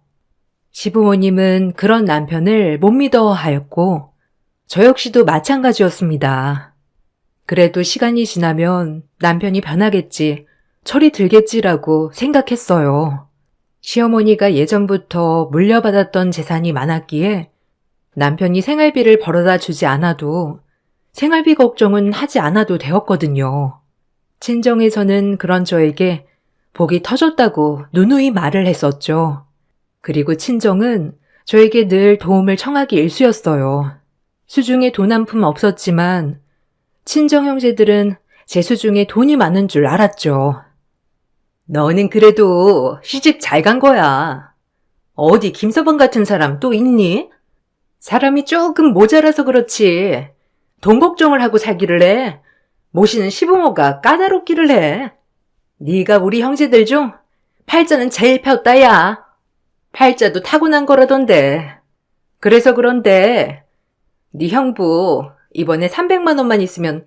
Speaker 1: 시부모님은 그런 남편을 못 믿어 하였고 저 역시도 마찬가지였습니다. 그래도 시간이 지나면 남편이 변하겠지, 철이 들겠지라고 생각했어요. 시어머니가 예전부터 물려받았던 재산이 많았기에 남편이 생활비를 벌어다 주지 않아도 생활비 걱정은 하지 않아도 되었거든요. 친정에서는 그런 저에게 복이 터졌다고 누누이 말을 했었죠. 그리고 친정은 저에게 늘 도움을 청하기 일쑤였어요. 수중에 돈 한 푼 없었지만 친정 형제들은 제 수중에 돈이 많은 줄 알았죠. 너는 그래도 시집 잘 간 거야. 어디 김서방 같은 사람 또 있니? 사람이 조금 모자라서 그렇지. 돈 걱정을 하고 살기를 해. 모시는 시부모가 까다롭기를 해. 네가 우리 형제들 중 팔자는 제일 폈다야. 팔자도 타고난 거라던데. 그래서 그런데 네 형부 이번에 300만 원만 있으면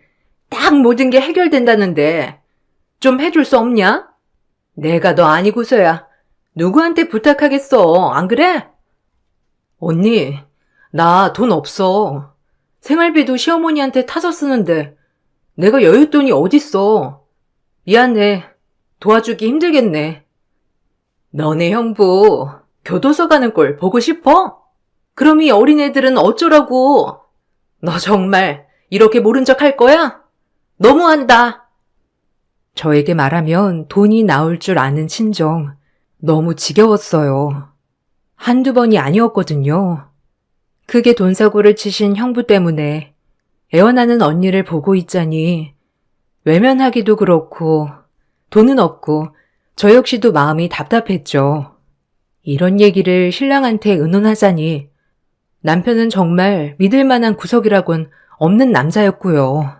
Speaker 1: 딱 모든 게 해결된다는데 좀 해줄 수 없냐? 내가 너 아니고서야 누구한테 부탁하겠어, 안 그래? 언니, 나 돈 없어. 생활비도 시어머니한테 타서 쓰는데 내가 여윳돈이 어딨어. 미안해. 도와주기 힘들겠네. 너네 형부 교도소 가는 꼴 보고 싶어? 그럼 이 어린애들은 어쩌라고? 너 정말 이렇게 모른 척 할 거야? 너무한다. 저에게 말하면 돈이 나올 줄 아는 친정. 너무 지겨웠어요. 한두 번이 아니었거든요. 크게 돈사고를 치신 형부 때문에 애원하는 언니를 보고 있자니 외면하기도 그렇고 돈은 없고 저 역시도 마음이 답답했죠. 이런 얘기를 신랑한테 의논하자니 남편은 정말 믿을 만한 구석이라곤 없는 남자였고요.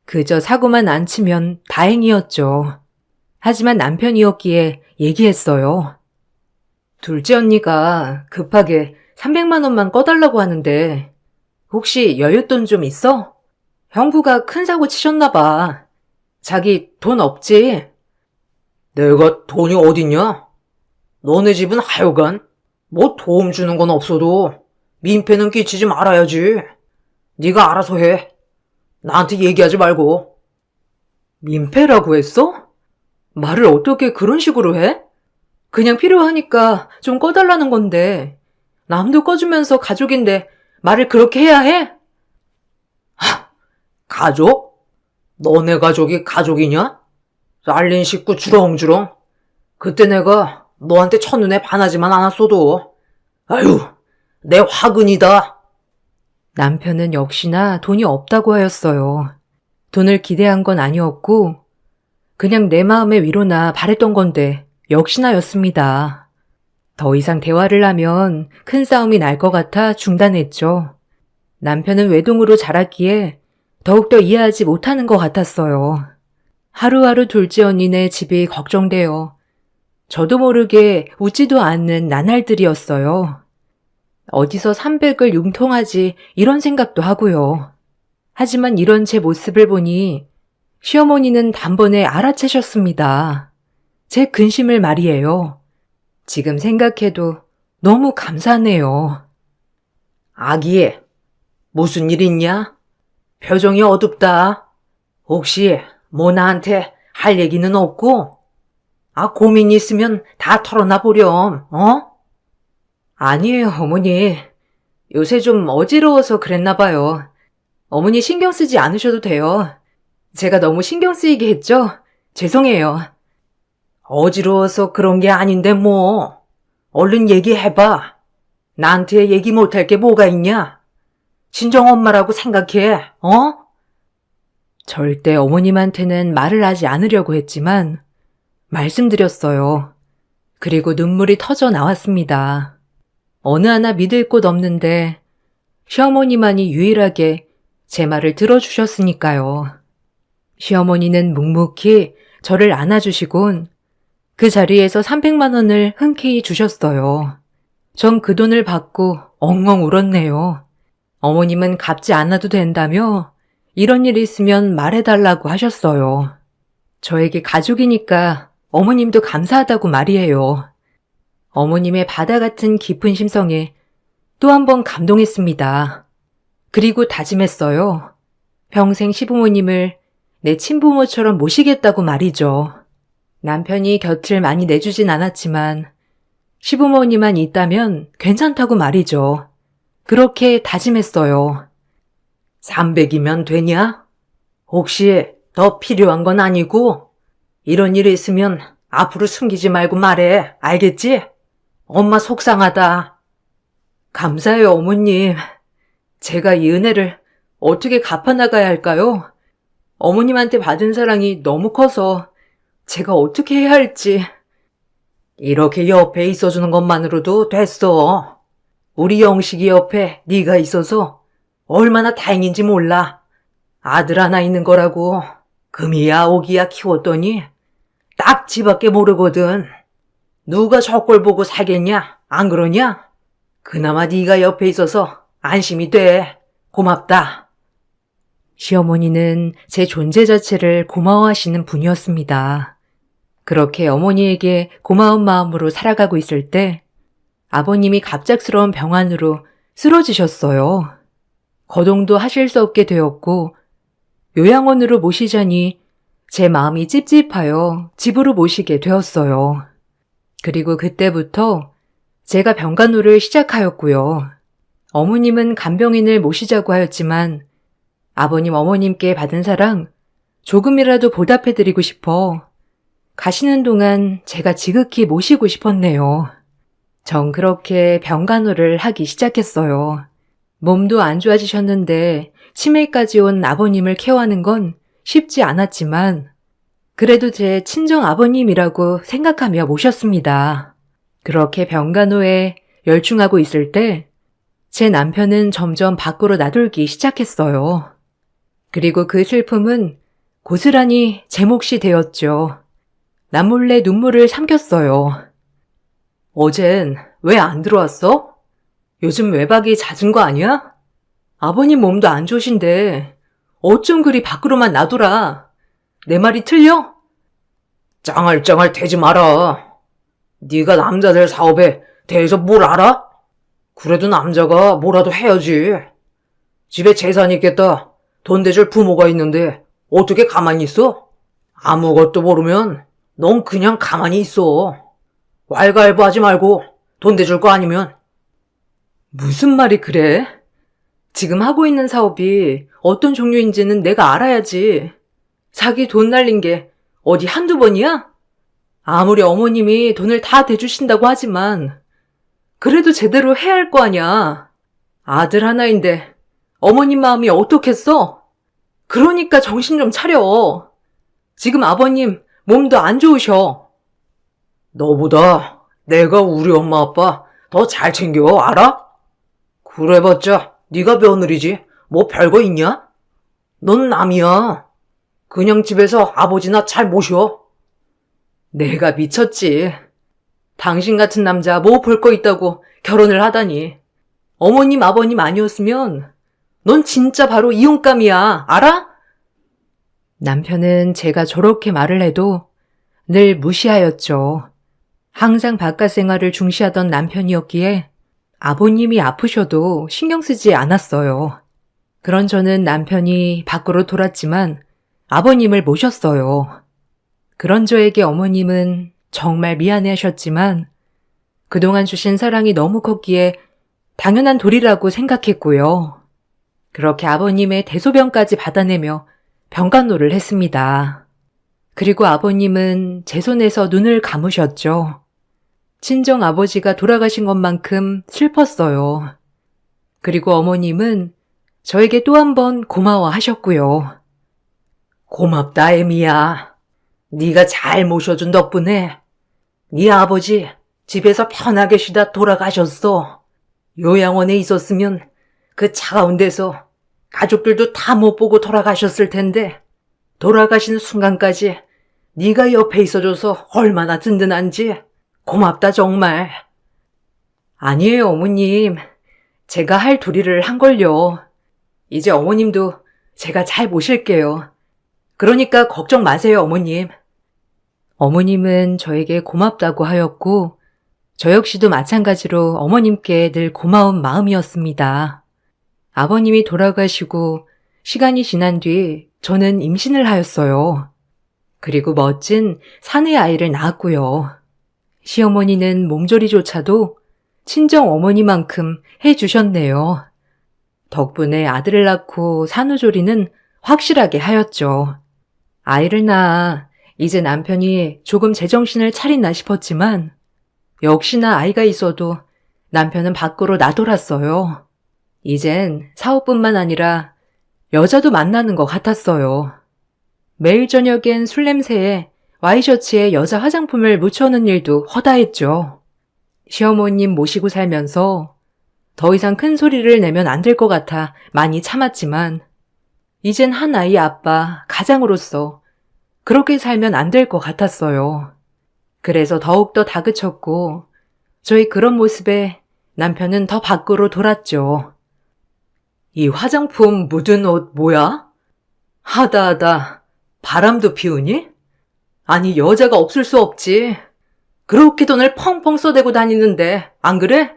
Speaker 1: 그저 사고만 안 치면 다행이었죠. 하지만 남편이었기에 얘기했어요. 둘째 언니가 급하게 300만 원만 꺼달라고 하는데 혹시 여윳돈 좀 있어? 형부가 큰 사고 치셨나 봐. 자기 돈 없지?
Speaker 2: 내가 돈이 어딨냐? 너네 집은 하여간 뭐 도움 주는 건 없어도 민폐는 끼치지 말아야지. 네가 알아서 해. 나한테 얘기하지 말고. 민폐라고 했어? 말을 어떻게 그런 식으로 해? 그냥 필요하니까 좀 꺼달라는 건데 남도 꺼주면서 가족인데 말을 그렇게 해야 해? 가족? 너네 가족이 가족이냐? 잘린 식구 주렁주렁. 그때 내가 너한테 첫눈에 반하지만 않았어도 아유, 내 화근이다.
Speaker 1: 남편은 역시나 돈이 없다고 하였어요. 돈을 기대한 건 아니었고 그냥 내 마음의 위로나 바랬던 건데 역시나였습니다. 더 이상 대화를 하면 큰 싸움이 날 것 같아 중단했죠. 남편은 외동으로 자랐기에 더욱더 이해하지 못하는 것 같았어요. 하루하루 둘째 언니네 집이 걱정되어 저도 모르게 웃지도 않는 나날들이었어요. 어디서 300을 융통하지 이런 생각도 하고요. 하지만 이런 제 모습을 보니 시어머니는 단번에 알아채셨습니다. 제 근심을 말이에요. 지금 생각해도 너무 감사하네요.
Speaker 2: 아기, 무슨 일 있냐? 표정이 어둡다. 혹시 뭐 나한테 할 얘기는 없고? 고민 있으면 다 털어놔 보렴, 어?
Speaker 1: 아니에요, 어머니. 요새 좀 어지러워서 그랬나 봐요. 어머니 신경 쓰지 않으셔도 돼요. 제가 너무 신경 쓰이게 했죠? 죄송해요.
Speaker 2: 어지러워서 그런 게 아닌데 뭐. 얼른 얘기해봐. 나한테 얘기 못할 게 뭐가 있냐? 친정엄마라고 생각해, 어?
Speaker 1: 절대 어머님한테는 말을 하지 않으려고 했지만 말씀드렸어요. 그리고 눈물이 터져 나왔습니다. 어느 하나 믿을 곳 없는데 시어머니만이 유일하게 제 말을 들어주셨으니까요. 시어머니는 묵묵히 저를 안아주시곤 그 자리에서 300만 원을 흔쾌히 주셨어요. 전 그 돈을 받고 엉엉 울었네요. 어머님은 갚지 않아도 된다며 이런 일 있으면 말해달라고 하셨어요. 저에게 가족이니까 어머님도 감사하다고 말이에요. 어머님의 바다 같은 깊은 심성에 또 한 번 감동했습니다. 그리고 다짐했어요. 평생 시부모님을 내 친부모처럼 모시겠다고 말이죠. 남편이 곁을 많이 내주진 않았지만 시부모님만 있다면 괜찮다고 말이죠. 그렇게 다짐했어요.
Speaker 2: 300이면 되냐? 혹시 더 필요한 건 아니고? 이런 일이 있으면 앞으로 숨기지 말고 말해. 알겠지? 엄마 속상하다.
Speaker 1: 감사해요, 어머님. 제가 이 은혜를 어떻게 갚아나가야 할까요? 어머님한테 받은 사랑이 너무 커서 제가 어떻게 해야 할지.
Speaker 2: 이렇게 옆에 있어주는 것만으로도 됐어. 우리 영식이 옆에 네가 있어서 얼마나 다행인지 몰라. 아들 하나 있는 거라고 금이야 오기야 키웠더니 딱 지밖에 모르거든. 누가 저 꼴 보고 살겠냐? 안 그러냐? 그나마 네가 옆에 있어서 안심이 돼. 고맙다.
Speaker 1: 시어머니는 제 존재 자체를 고마워하시는 분이었습니다. 그렇게 어머니에게 고마운 마음으로 살아가고 있을 때 아버님이 갑작스러운 병환으로 쓰러지셨어요. 거동도 하실 수 없게 되었고 요양원으로 모시자니 제 마음이 찝찝하여 집으로 모시게 되었어요. 그리고 그때부터 제가 병간호를 시작하였고요. 어머님은 간병인을 모시자고 하였지만 아버님 어머님께 받은 사랑 조금이라도 보답해드리고 싶어 가시는 동안 제가 지극히 모시고 싶었네요. 전 그렇게 병간호를 하기 시작했어요. 몸도 안 좋아지셨는데 치매까지 온 아버님을 케어하는 건 쉽지 않았지만 그래도 제 친정 아버님이라고 생각하며 모셨습니다. 그렇게 병간호에 열중하고 있을 때 제 남편은 점점 밖으로 나돌기 시작했어요. 그리고 그 슬픔은 고스란히 제 몫이 되었죠. 남몰래 눈물을 삼켰어요.
Speaker 2: 어젠 왜 안 들어왔어? 요즘 외박이 잦은 거 아니야? 아버님 몸도 안 좋으신데 어쩜 그리 밖으로만 나돌아? 내 말이 틀려? 짱알짱알 대지 마라. 네가 남자들 사업에 대해서 뭘 알아? 그래도 남자가 뭐라도 해야지. 집에 재산이 있겠다. 돈 대줄 부모가 있는데 어떻게 가만히 있어? 아무것도 모르면 넌 그냥 가만히 있어. 왈가왈부하지 말고 돈 대줄 거 아니면.
Speaker 1: 무슨 말이 그래? 지금 하고 있는 사업이 어떤 종류인지는 내가 알아야지. 자기 돈 날린 게 어디 한두 번이야? 아무리 어머님이 돈을 다 대주신다고 하지만 그래도 제대로 해야 할 거 아냐. 아들 하나인데 어머님 마음이 어떻겠어? 그러니까 정신 좀 차려. 지금 아버님 몸도 안 좋으셔.
Speaker 2: 너보다 내가 우리 엄마 아빠 더 잘 챙겨 알아? 그래봤자 네가 며느리지 뭐 별거 있냐? 넌 남이야. 그냥 집에서 아버지나 잘 모셔.
Speaker 1: 내가 미쳤지. 당신 같은 남자 뭐 볼 거 있다고 결혼을 하다니. 어머님 아버님 아니었으면 넌 진짜 바로 이혼감이야. 알아? 남편은 제가 저렇게 말을 해도 늘 무시하였죠. 항상 바깥 생활을 중시하던 남편이었기에 아버님이 아프셔도 신경 쓰지 않았어요. 그런 저는 남편이 밖으로 돌았지만 아버님을 모셨어요. 그런 저에게 어머님은 정말 미안해 하셨지만 그동안 주신 사랑이 너무 컸기에 당연한 도리라고 생각했고요. 그렇게 아버님의 대소변까지 받아내며 병간호를 했습니다. 그리고 아버님은 제 손에서 눈을 감으셨죠. 친정 아버지가 돌아가신 것만큼 슬펐어요. 그리고 어머님은 저에게 또 한 번 고마워하셨고요. 고맙다, 에미야. 네가 잘 모셔준 덕분에 네 아버지 집에서 편하게 쉬다 돌아가셨어. 요양원에 있었으면 그 차가운 데서 가족들도 다 못 보고 돌아가셨을 텐데 돌아가시는 순간까지 네가 옆에 있어줘서 얼마나 든든한지 고맙다 정말. 아니에요 어머님. 제가 할 도리를 한 걸요. 이제 어머님도 제가 잘 모실게요. 그러니까 걱정 마세요 어머님. 어머님은 저에게 고맙다고 하였고 저 역시도 마찬가지로 어머님께 늘 고마운 마음이었습니다. 아버님이 돌아가시고 시간이 지난 뒤 저는 임신을 하였어요. 그리고 멋진 사내 아이를 낳았고요. 시어머니는 몸조리조차도 친정 어머니만큼 해주셨네요. 덕분에 아들을 낳고 산후조리는 확실하게 하였죠. 아이를 낳아 이제 남편이 조금 제정신을 차리나 싶었지만 역시나 아이가 있어도 남편은 밖으로 나돌았어요. 이젠 사업뿐만 아니라 여자도 만나는 것 같았어요. 매일 저녁엔 술 냄새에 와이셔츠에 여자 화장품을 묻혀놓는 일도 허다했죠. 시어머님 모시고 살면서 더 이상 큰 소리를 내면 안 될 것 같아 많이 참았지만 이젠 한 아이 아빠, 가장으로서 그렇게 살면 안 될 것 같았어요. 그래서 더욱더 다그쳤고 저희 그런 모습에 남편은 더 밖으로 돌았죠. 이 화장품 묻은 옷 뭐야? 하다하다 바람도 피우니? 아니 여자가 없을 수 없지. 그렇게 돈을 펑펑 써대고 다니는데 안 그래?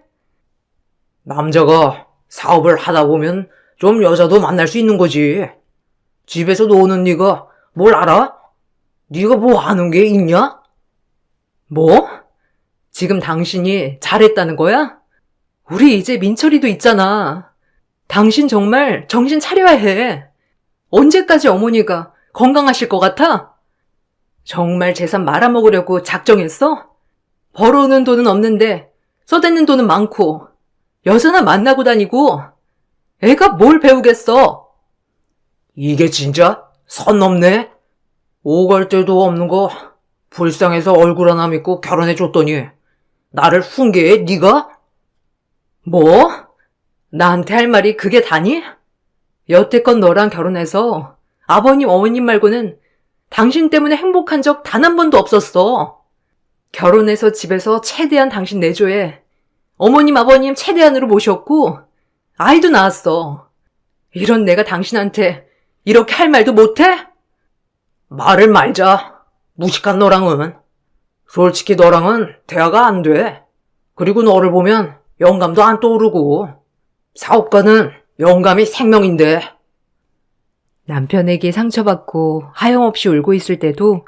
Speaker 1: 남자가 사업을 하다 보면 좀 여자도 만날 수 있는 거지. 집에서 노는 네가 뭘 알아? 네가 뭐 아는 게 있냐? 뭐? 지금 당신이 잘했다는 거야? 우리 이제 민철이도 있잖아. 당신 정말 정신 차려야 해. 언제까지 어머니가 건강하실 것 같아? 정말 재산 말아먹으려고 작정했어? 벌어오는 돈은 없는데 써대는 돈은 많고 여자나 만나고 다니고 애가 뭘 배우겠어? 이게 진짜 선 넘네? 오갈 데도 없는 거 불쌍해서 얼굴 하나 믿고 결혼해줬더니 나를 훈계해 네가? 뭐? 나한테 할 말이 그게 다니? 여태껏 너랑 결혼해서 아버님 어머님 말고는 당신 때문에 행복한 적 단 한 번도 없었어. 결혼해서 집에서 최대한 당신 내조에 어머님 아버님 최대한으로 모셨고 아이도 낳았어. 이런 내가 당신한테 이렇게 할 말도 못해? 말을 말자. 무식한 너랑은. 솔직히 너랑은 대화가 안 돼. 그리고 너를 보면 영감도 안 떠오르고. 사업가는 영감이 생명인데. 남편에게 상처받고 하염없이 울고 있을 때도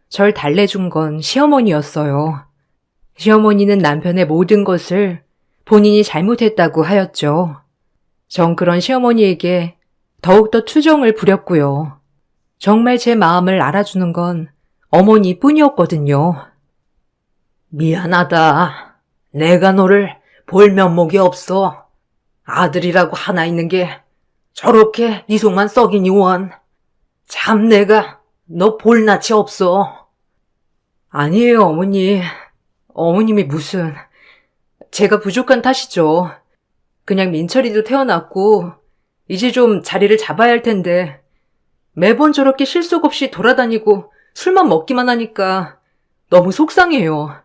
Speaker 1: 절 달래준 건 시어머니였어요. 시어머니는 남편의 모든 것을 본인이 잘못했다고 하였죠. 전 그런 시어머니에게 더욱더 투정을 부렸고요. 정말 제 마음을 알아주는 건 어머니뿐이었거든요. 미안하다. 내가 너를 볼 면목이 없어. 아들이라고 하나 있는 게 저렇게 네 속만 썩이니 원. 참 내가 너 볼 낯이 없어. 아니에요 어머니. 어머님이 무슨. 제가 부족한 탓이죠. 그냥 민철이도 태어났고 이제 좀 자리를 잡아야 할 텐데 매번 저렇게 실속 없이 돌아다니고 술만 먹기만 하니까 너무 속상해요.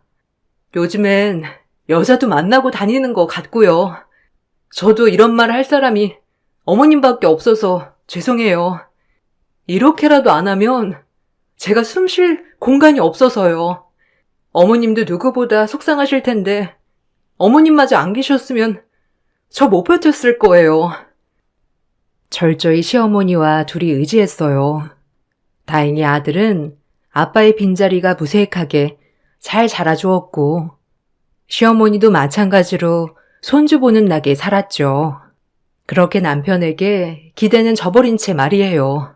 Speaker 1: 요즘엔 여자도 만나고 다니는 것 같고요. 저도 이런 말 할 사람이 어머님밖에 없어서 죄송해요. 이렇게라도 안 하면 제가 숨 쉴 공간이 없어서요. 어머님도 누구보다 속상하실 텐데 어머님마저 안 계셨으면 저 못 버텼을 거예요. 철저히 시어머니와 둘이 의지했어요. 다행히 아들은 아빠의 빈자리가 무색하게 잘 자라주었고 시어머니도 마찬가지로 손주 보는 낙에 살았죠. 그렇게 남편에게 기대는 저버린 채 말이에요.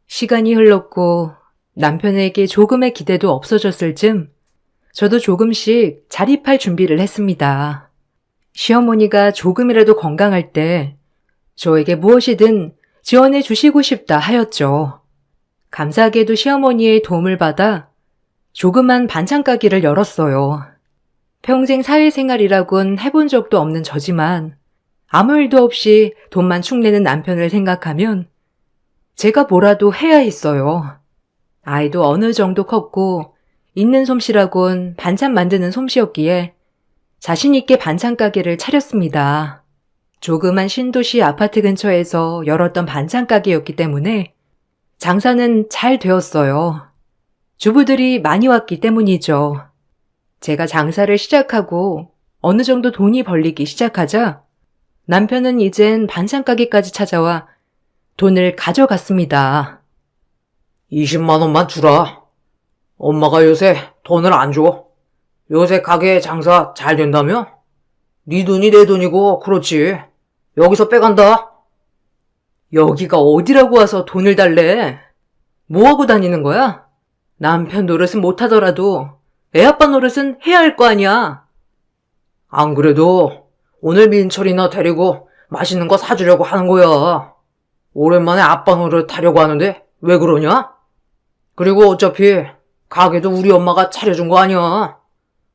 Speaker 1: 시간이 흘렀고 남편에게 조금의 기대도 없어졌을 즈음 저도 조금씩 자립할 준비를 했습니다. 시어머니가 조금이라도 건강할 때 저에게 무엇이든 지원해 주시고 싶다 하였죠. 감사하게도 시어머니의 도움을 받아 조그만 반찬 가게를 열었어요. 평생 사회생활이라곤 해본 적도 없는 저지만 아무 일도 없이 돈만 축내는 남편을 생각하면 제가 뭐라도 해야 했어요. 아이도 어느 정도 컸고 있는 솜씨라곤 반찬 만드는 솜씨였기에 자신 있게 반찬 가게를 차렸습니다. 조그만 신도시 아파트 근처에서 열었던 반찬 가게였기 때문에 장사는 잘 되었어요. 주부들이 많이 왔기 때문이죠. 제가 장사를 시작하고 어느 정도 돈이 벌리기 시작하자 남편은 이젠 반찬 가게까지 찾아와 돈을 가져갔습니다.
Speaker 2: 20만 원만 주라. 엄마가 요새 돈을 안 줘. 요새 가게 장사 잘 된다며? 네 돈이 내 돈이고 그렇지. 여기서 빼간다.
Speaker 1: 여기가 어디라고 와서 돈을 달래? 뭐하고 다니는 거야? 남편 노릇은 못하더라도 애아빠 노릇은 해야 할 거 아니야.
Speaker 2: 안 그래도 오늘 민철이나 데리고 맛있는 거 사주려고 하는 거야. 오랜만에 아빠 노릇 하려고 하는데 왜 그러냐? 그리고 어차피 가게도 우리 엄마가 차려준 거 아니야.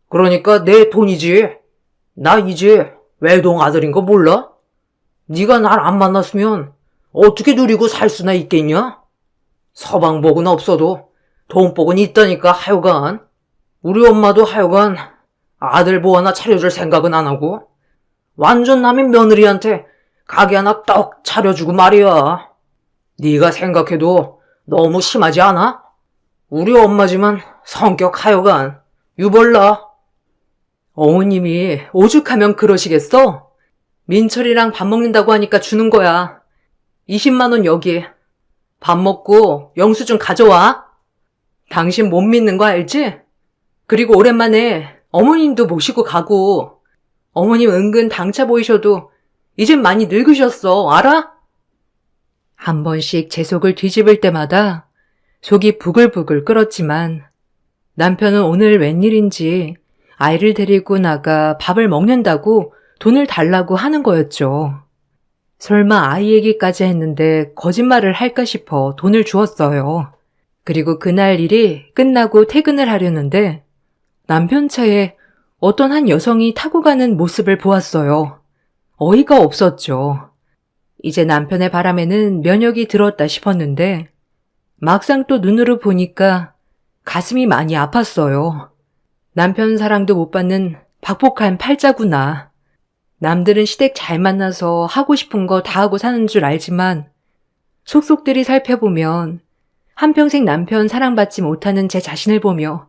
Speaker 2: 그러니까 내 돈이지. 나 이제 외동 아들인 거 몰라? 네가 날 안 만났으면 어떻게 누리고 살 수나 있겠냐? 서방복은 없어도 돈복은 있다니까 하여간. 우리 엄마도 하여간 아들 뭐 하나 차려줄 생각은 안 하고 완전 남의 며느리한테 가게 하나 떡 차려주고 말이야. 네가 생각해도 너무 심하지 않아? 우리 엄마지만 성격 하여간 유벌나.
Speaker 1: 어머님이 오죽하면 그러시겠어? 민철이랑 밥 먹는다고 하니까 주는 거야. 20만 원 여기. 밥 먹고 영수증 가져와. 당신 못 믿는 거 알지? 그리고 오랜만에 어머님도 모시고 가고. 어머님 은근 당차 보이셔도 이젠 많이 늙으셨어. 알아? 한 번씩 제 속을 뒤집을 때마다 속이 부글부글 끓었지만 남편은 오늘 웬일인지 아이를 데리고 나가 밥을 먹는다고 돈을 달라고 하는 거였죠. 설마 아이 얘기까지 했는데 거짓말을 할까 싶어 돈을 주었어요. 그리고 그날 일이 끝나고 퇴근을 하려는데 남편 차에 어떤 한 여성이 타고 가는 모습을 보았어요. 어이가 없었죠. 이제 남편의 바람에는 면역이 들었다 싶었는데 막상 또 눈으로 보니까 가슴이 많이 아팠어요. 남편 사랑도 못 받는 박복한 팔자구나. 남들은 시댁 잘 만나서 하고 싶은 거 다 하고 사는 줄 알지만 속속들이 살펴보면 한평생 남편 사랑받지 못하는 제 자신을 보며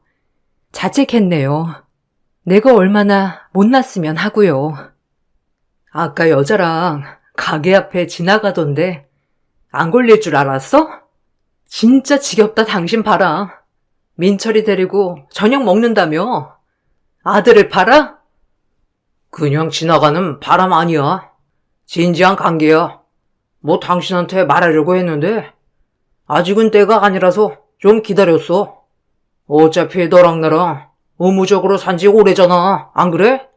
Speaker 1: 자책했네요. 내가 얼마나 못났으면 하고요. 아까 여자랑 가게 앞에 지나가던데 안 걸릴 줄 알았어? 진짜 지겹다 당신 봐라. 민철이 데리고 저녁 먹는다며. 아들을 팔아?
Speaker 2: 그냥 지나가는 바람 아니야. 진지한 관계야. 뭐 당신한테 말하려고 했는데 아직은 때가 아니라서 좀 기다렸어. 어차피 너랑 나랑 의무적으로 산 지 오래잖아. 안 그래?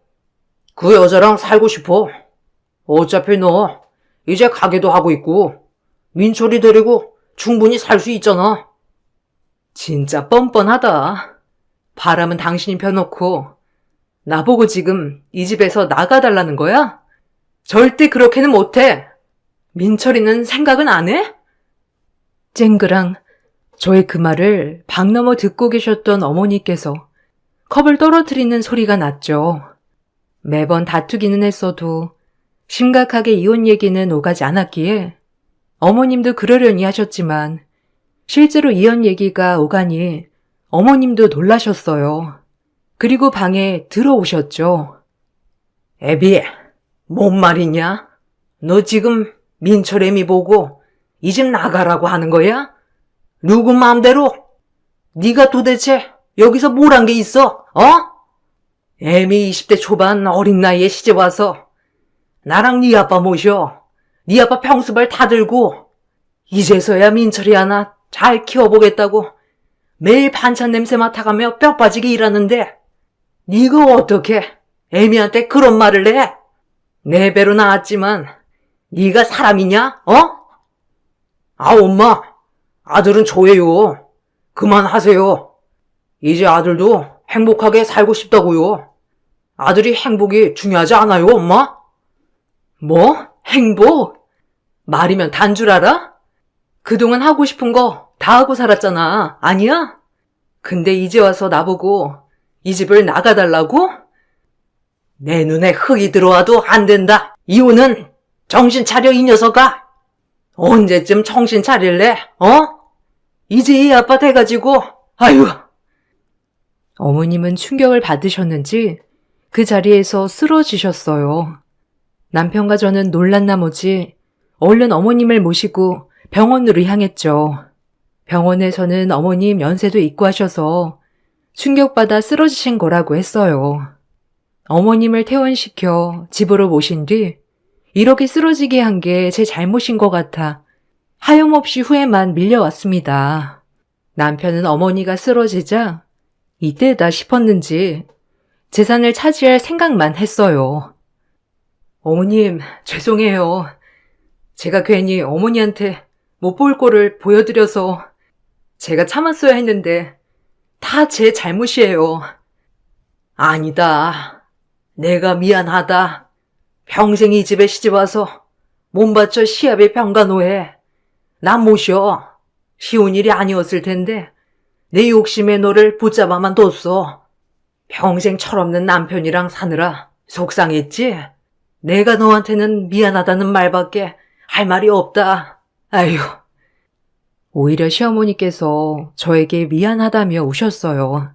Speaker 2: 그 여자랑 살고 싶어. 어차피 너 이제 가게도 하고 있고 민철이 데리고 충분히 살 수 있잖아.
Speaker 1: 진짜 뻔뻔하다. 바람은 당신이 펴놓고 나보고 지금 이 집에서 나가달라는 거야? 절대 그렇게는 못해. 민철이는 생각은 안 해? 쨍그랑 저의 그 말을 방 너머 듣고 계셨던 어머니께서 컵을 떨어뜨리는 소리가 났죠. 매번 다투기는 했어도 심각하게 이혼 얘기는 오가지 않았기에 어머님도 그러려니 하셨지만 실제로 이혼 얘기가 오가니 어머님도 놀라셨어요. 그리고 방에 들어오셨죠.
Speaker 2: 애비, 뭔 말이냐? 너 지금 민철 애미 보고 이 집 나가라고 하는 거야? 누구 마음대로? 네가 도대체 여기서 뭘 한 게 있어? 어? 애미 20대 초반 어린 나이에 시집 와서 나랑 네 아빠 모셔. 네 아빠 평수발 다 들고 이제서야 민철이 하나 잘 키워보겠다고 매일 반찬 냄새 맡아가며 뼈 빠지게 일하는데 네가 어떻게 애미한테 그런 말을 해? 내 배로 나왔지만 네가 사람이냐? 어? 아, 엄마. 아들은 좋아요. 그만하세요. 이제 아들도 행복하게 살고 싶다고요. 아들이 행복이 중요하지 않아요, 엄마? 뭐? 행복? 말이면 단 줄 알아? 그동안 하고 싶은 거 다 하고 살았잖아. 아니야? 근데 이제 와서 나보고 이 집을 나가달라고? 내 눈에 흙이 들어와도 안 된다. 이혼은 정신 차려, 이 녀석아. 언제쯤 정신 차릴래? 어? 이제 이 아빠 돼가지고, 아유.
Speaker 1: 어머님은 충격을 받으셨는지 그 자리에서 쓰러지셨어요. 남편과 저는 놀란 나머지 얼른 어머님을 모시고 병원으로 향했죠. 병원에서는 어머님 연세도 있고 하셔서 충격받아 쓰러지신 거라고 했어요. 어머님을 퇴원시켜 집으로 모신 뒤 이렇게 쓰러지게 한 게 제 잘못인 것 같아 하염없이 후회만 밀려왔습니다. 남편은 어머니가 쓰러지자 이때다 싶었는지 재산을 차지할 생각만 했어요. 어머님, 죄송해요. 제가 괜히 어머니한테 못 볼 꼴을 보여드려서 제가 참았어야 했는데 다 제 잘못이에요. 아니다. 내가 미안하다. 평생 이 집에 시집와서 몸바쳐 시합의 병간호해. 나 모셔. 쉬운 일이 아니었을 텐데 내 욕심에 너를 붙잡아만 뒀어. 평생 철없는 남편이랑 사느라 속상했지? 내가 너한테는 미안하다는 말밖에 할 말이 없다. 아휴. 오히려 시어머니께서 저에게 미안하다며 우셨어요.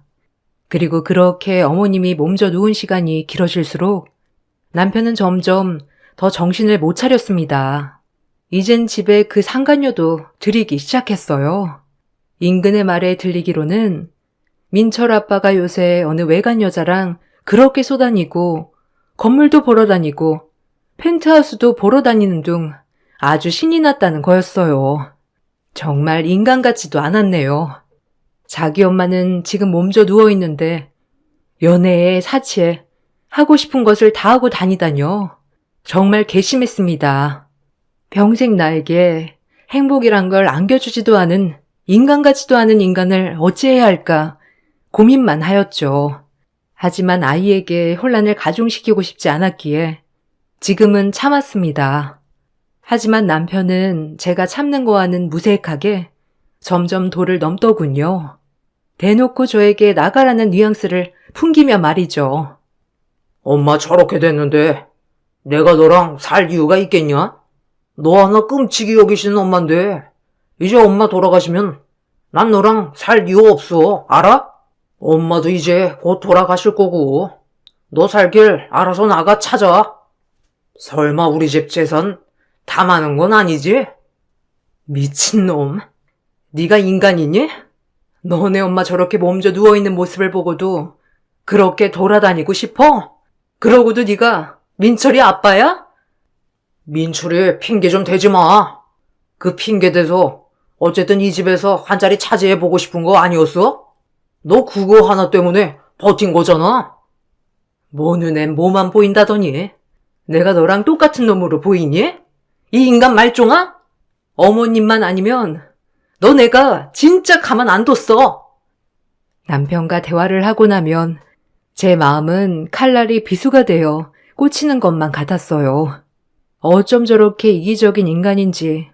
Speaker 1: 그리고 그렇게 어머님이 몸져 누운 시간이 길어질수록 남편은 점점 더 정신을 못 차렸습니다. 이젠 집에 그 상간녀도 들이기 시작했어요. 인근의 말에 들리기로는 민철 아빠가 요새 어느 외간 여자랑 그렇게 쏘다니고 건물도 보러 다니고 펜트하우스도 보러 다니는 둥 아주 신이 났다는 거였어요. 정말 인간 같지도 않았네요. 자기 엄마는 지금 몸져 누워있는데 연애에 사치에 하고 싶은 것을 다 하고 다니다뇨. 정말 괘씸했습니다. 평생 나에게 행복이란 걸 안겨주지도 않은 인간 같지도 않은 인간을 어찌해야 할까 고민만 하였죠. 하지만 아이에게 혼란을 가중시키고 싶지 않았기에 지금은 참았습니다. 하지만 남편은 제가 참는 거와는 무색하게 점점 도를 넘더군요. 대놓고 저에게 나가라는 뉘앙스를 풍기며 말이죠.
Speaker 2: 엄마 저렇게 됐는데 내가 너랑 살 이유가 있겠냐? 너 하나 끔찍이 여기시는 엄마인데 이제 엄마 돌아가시면 난 너랑 살 이유 없어. 알아? 엄마도 이제 곧 돌아가실 거고 너 살 길 알아서 나가 찾아. 설마 우리 집 재산 다 많은 건 아니지? 미친놈. 네가 인간이니? 너네 엄마 저렇게 몸져 누워있는 모습을 보고도 그렇게 돌아다니고 싶어? 그러고도 네가 민철이 아빠야? 민철이 핑계 좀 대지 마. 그 핑계 대서 어쨌든 이 집에서 한 자리 차지해보고 싶은 거 아니었어? 너 그거 하나 때문에 버틴 거잖아. 뭐 눈엔 뭐만 보인다더니 내가 너랑 똑같은 놈으로 보이니? 이 인간 말종아? 어머님만 아니면 너 내가 진짜 가만 안 뒀어.
Speaker 1: 남편과 대화를 하고 나면 제 마음은 칼날이 비수가 되어 꽂히는 것만 같았어요. 어쩜 저렇게 이기적인 인간인지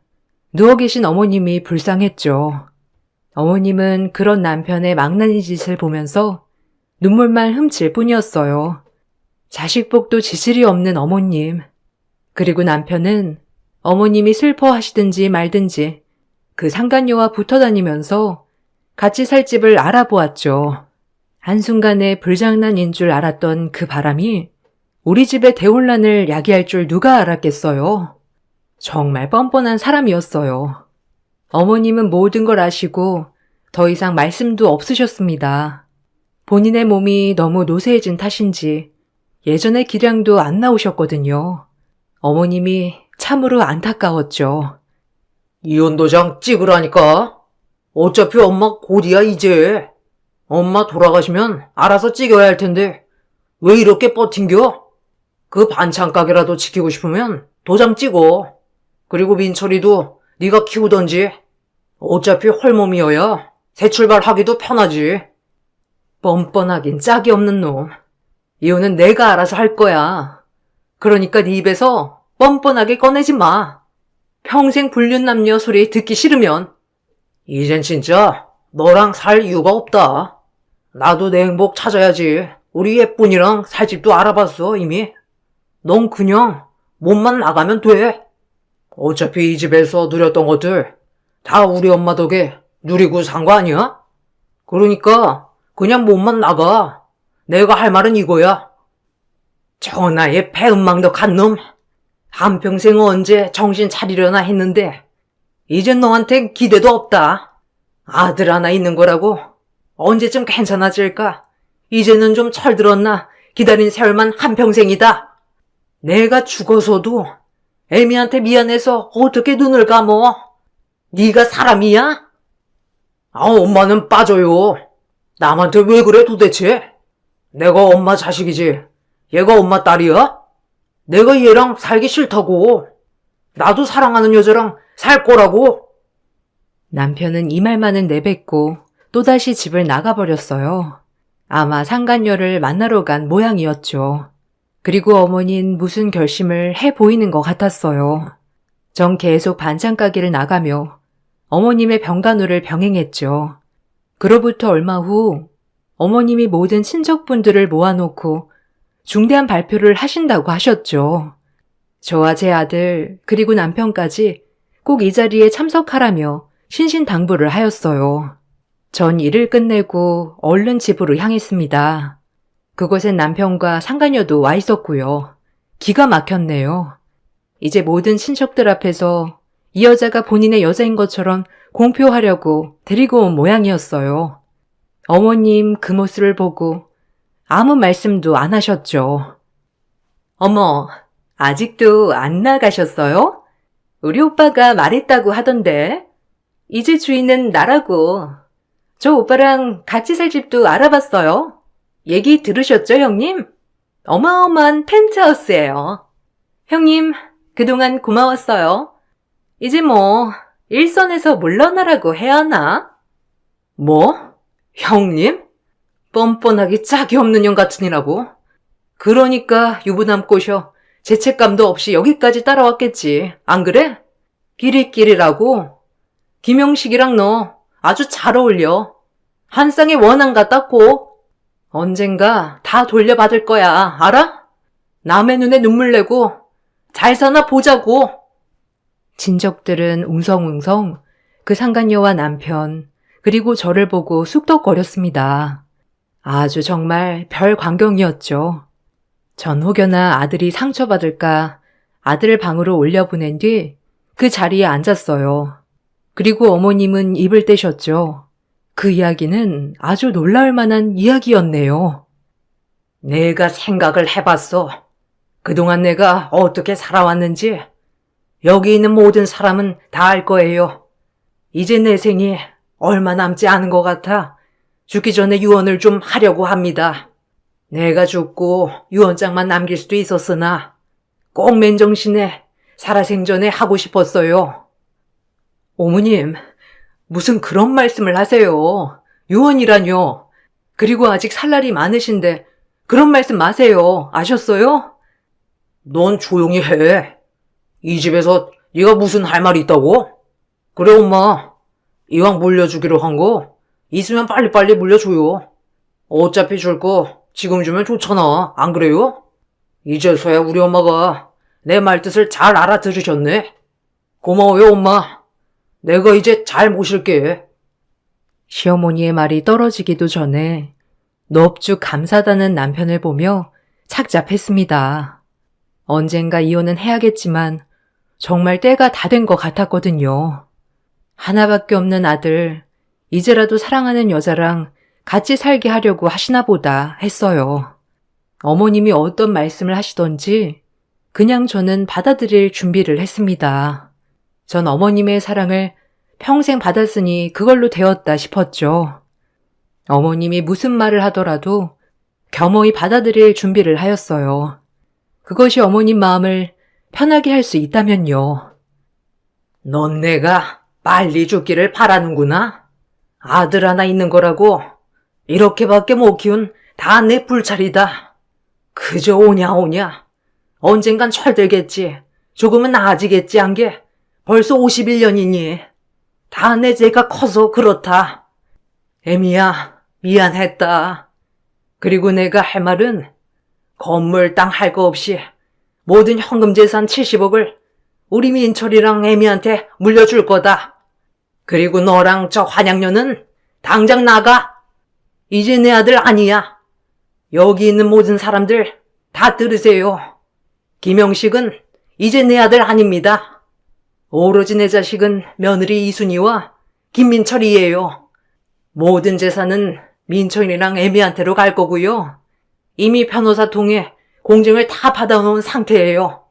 Speaker 1: 누워 계신 어머님이 불쌍했죠. 어머님은 그런 남편의 망나니 짓을 보면서 눈물만 훔칠 뿐이었어요. 자식복도 지질이 없는 어머님. 그리고 남편은 어머님이 슬퍼하시든지 말든지 그 상간녀와 붙어 다니면서 같이 살 집을 알아보았죠. 한순간에 불장난인 줄 알았던 그 바람이 우리 집의 대혼란을 야기할 줄 누가 알았겠어요. 정말 뻔뻔한 사람이었어요. 어머님은 모든 걸 아시고 더 이상 말씀도 없으셨습니다. 본인의 몸이 너무 노쇠해진 탓인지 예전의 기량도 안 나오셨거든요. 어머님이 참으로 안타까웠죠.
Speaker 2: 이혼 도장 찍으라니까. 어차피 엄마 곧이야 이제. 엄마 돌아가시면 알아서 찍어야 할 텐데 왜 이렇게 버틴겨? 그 반찬 가게라도 지키고 싶으면 도장 찍어. 그리고 민철이도 네가 키우던지. 어차피 헐몸이어야 새 출발하기도 편하지. 뻔뻔하긴 짝이 없는 놈. 이혼은 내가 알아서 할 거야. 그러니까 네 입에서 뻔뻔하게 꺼내지 마. 평생 불륜남녀 소리 듣기 싫으면. 이젠 진짜 너랑 살 이유가 없다. 나도 내 행복 찾아야지. 우리 예쁜이랑 살 집도 알아봤어 이미. 넌 그냥 몸만 나가면 돼. 어차피 이 집에서 누렸던 것들 다 우리 엄마 덕에 누리고 산 거 아니야? 그러니까 그냥 몸만 나가. 내가 할 말은 이거야. 전하의 배은망덕한 놈. 한평생 언제 정신 차리려나 했는데 이젠 너한텐 기대도 없다. 아들 하나 있는 거라고 언제쯤 괜찮아질까? 이제는 좀 철들었나? 기다린 세월만 한평생이다. 내가 죽어서도 애미한테 미안해서 어떻게 눈을 감어? 네가 사람이야? 엄마는 빠져요. 남한테 왜 그래 도대체? 내가 엄마 자식이지. 얘가 엄마 딸이야? 내가 얘랑 살기 싫다고. 나도 사랑하는 여자랑 살 거라고.
Speaker 1: 남편은 이 말만은 내뱉고 또다시 집을 나가버렸어요. 아마 상간녀를 만나러 간 모양이었죠. 그리고 어머닌 무슨 결심을 해 보이는 것 같았어요. 전 계속 반찬 가게를 나가며 어머님의 병간호를 병행했죠. 그로부터 얼마 후 어머님이 모든 친척분들을 모아놓고 중대한 발표를 하신다고 하셨죠. 저와 제 아들 그리고 남편까지 꼭 이 자리에 참석하라며 신신당부를 하였어요. 전 일을 끝내고 얼른 집으로 향했습니다. 그곳엔 남편과 상간녀도 와 있었고요. 기가 막혔네요. 이제 모든 친척들 앞에서 이 여자가 본인의 여자인 것처럼 공표하려고 데리고 온 모양이었어요. 어머님 그 모습을 보고 아무 말씀도 안 하셨죠. 어머, 아직도 안 나가셨어요? 우리 오빠가 말했다고 하던데. 이제 주인은 나라고. 저 오빠랑 같이 살 집도 알아봤어요. 얘기 들으셨죠, 형님? 어마어마한 펜트하우스예요. 형님, 그동안 고마웠어요. 이제 뭐 일선에서 물러나라고 해야 하나?
Speaker 2: 뭐? 형님? 뻔뻔하기 짝이 없는 년 같으니라고? 그러니까 유부남 꼬셔 죄책감도 없이 여기까지 따라왔겠지. 안 그래? 끼리끼리라고? 김영식이랑 너 아주 잘 어울려. 한 쌍의 원앙 같았고. 언젠가 다 돌려받을 거야. 알아? 남의 눈에 눈물 내고 잘 사나 보자고.
Speaker 1: 친척들은 웅성웅성 그 상간녀와 남편 그리고 저를 보고 쑥덕거렸습니다. 아주 정말 별 광경이었죠. 전 혹여나 아들이 상처받을까 아들을 방으로 올려보낸 뒤 그 자리에 앉았어요. 그리고 어머님은 입을 떼셨죠. 그 이야기는 아주 놀라울 만한 이야기였네요.
Speaker 2: 내가 생각을 해봤어. 그동안 내가 어떻게 살아왔는지. 여기 있는 모든 사람은 다 알 거예요. 이제 내 생이 얼마 남지 않은 것 같아 죽기 전에 유언을 좀 하려고 합니다. 내가 죽고 유언장만 남길 수도 있었으나 꼭 맨정신에 살아생전에 하고 싶었어요. 어머님, 무슨 그런 말씀을 하세요. 유언이라뇨. 그리고 아직 살 날이 많으신데 그런 말씀 마세요. 아셨어요? 넌 조용히 해. 이 집에서 네가 무슨 할 말이 있다고? 그래 엄마. 이왕 물려주기로 한 거 있으면 빨리빨리 물려줘요. 어차피 줄 거 지금 주면 좋잖아. 안 그래요? 이제서야 우리 엄마가 내 말뜻을 잘 알아들으셨네. 고마워요 엄마. 내가 이제 잘 모실게.
Speaker 1: 시어머니의 말이 떨어지기도 전에 넙죽 감사하다는 남편을 보며 착잡했습니다. 언젠가 이혼은 해야겠지만 정말 때가 다 된 것 같았거든요. 하나밖에 없는 아들, 이제라도 사랑하는 여자랑 같이 살게 하려고 하시나 보다 했어요. 어머님이 어떤 말씀을 하시던지 그냥 저는 받아들일 준비를 했습니다. 전 어머님의 사랑을 평생 받았으니 그걸로 되었다 싶었죠. 어머님이 무슨 말을 하더라도 겸허히 받아들일 준비를 하였어요. 그것이 어머님 마음을 편하게 할 수 있다면요.
Speaker 2: 넌 내가 빨리 죽기를 바라는구나. 아들 하나 있는 거라고 이렇게밖에 못 키운 다 내 불찰이다. 그저 오냐 오냐. 언젠간 철들겠지. 조금은 나아지겠지 한 게 벌써 51년이니. 다 내 죄가 커서 그렇다. 애미야, 미안했다. 그리고 내가 할 말은 건물 땅 할 거 없이 모든 현금 재산 70억을 우리 민철이랑 애미한테 물려줄 거다. 그리고 너랑 저 환양녀는 당장 나가. 이제 내 아들 아니야. 여기 있는 모든 사람들 다 들으세요. 김영식은 이제 내 아들 아닙니다. 오로지 내 자식은 며느리 이순이와 김민철이에요. 모든 재산은 민철이랑 애미한테로 갈 거고요. 이미 변호사 통해 공증을 다 받아놓은 상태예요.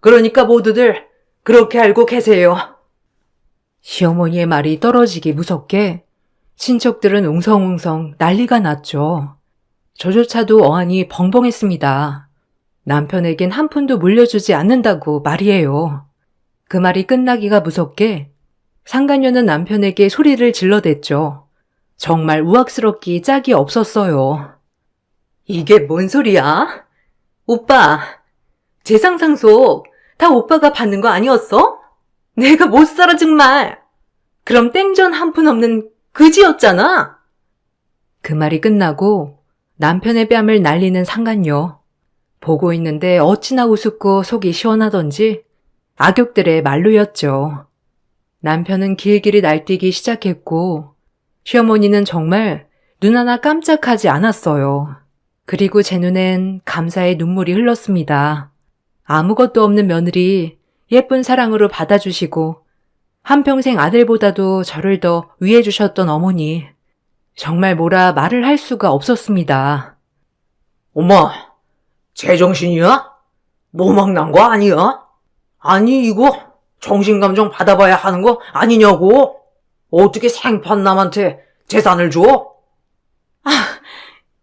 Speaker 2: 그러니까 모두들 그렇게 알고 계세요.
Speaker 1: 시어머니의 말이 떨어지기 무섭게 친척들은 웅성웅성 난리가 났죠. 저조차도 어안이 벙벙했습니다. 남편에겐 한 푼도 물려주지 않는다고 말이에요. 그 말이 끝나기가 무섭게 상간녀는 남편에게 소리를 질러댔죠. 정말 우악스럽기 짝이 없었어요.
Speaker 2: 이게 뭔 소리야? 오빠, 재상상속 다 오빠가 받는 거 아니었어? 내가 못 살아 정말. 그럼 땡전 한 푼 없는 그지였잖아.
Speaker 1: 그 말이 끝나고 남편의 뺨을 날리는 상간녀. 보고 있는데 어찌나 우습고 속이 시원하던지 악역들의 말로였죠. 남편은 길길이 날뛰기 시작했고 시어머니는 정말 눈 하나 깜짝하지 않았어요. 그리고 제 눈엔 감사의 눈물이 흘렀습니다. 아무것도 없는 며느리 예쁜 사랑으로 받아주시고 한평생 아들보다도 저를 더 위해주셨던 어머니. 정말 뭐라 말을 할 수가 없었습니다.
Speaker 2: 엄마, 제정신이야? 노막 난 거 아니야? 아니 이거 정신감정 받아봐야 하는 거 아니냐고? 어떻게 생판남한테 재산을 줘?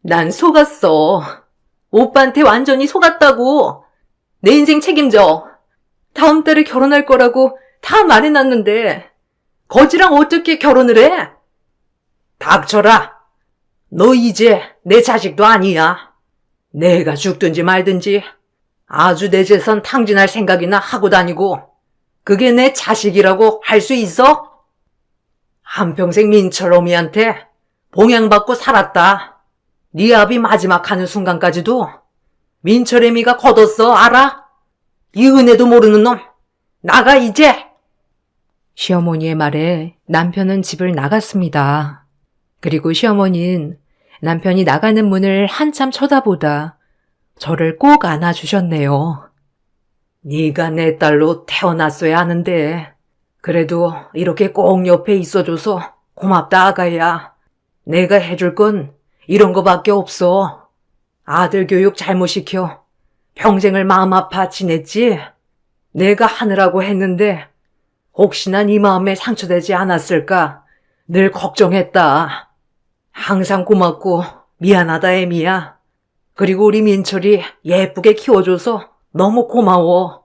Speaker 2: 난 속았어. 오빠한테 완전히 속았다고. 내 인생 책임져. 다음 달에 결혼할 거라고 다 말해놨는데 거지랑 어떻게 결혼을 해? 닥쳐라. 너 이제 내 자식도 아니야. 내가 죽든지 말든지 아주 내 재산 탕진할 생각이나 하고 다니고 그게 내 자식이라고 할 수 있어? 한평생 민철 어미한테 봉양받고 살았다. 네 아비 마지막 하는 순간까지도 민철 애미가 걷었어, 알아? 이 은혜도 모르는 놈, 나가 이제!
Speaker 1: 시어머니의 말에 남편은 집을 나갔습니다. 그리고 시어머니는 남편이 나가는 문을 한참 쳐다보다 저를 꼭 안아주셨네요.
Speaker 2: 네가 내 딸로 태어났어야 하는데 그래도 이렇게 꼭 옆에 있어줘서 고맙다 아가야. 내가 해줄 건 이런 거밖에 없어. 아들 교육 잘못 시켜 평생을 마음 아파 지냈지? 내가 하느라고 했는데 혹시나 네 마음에 상처되지 않았을까 늘 걱정했다. 항상 고맙고 미안하다 애미야. 그리고 우리 민철이 예쁘게 키워줘서 너무 고마워.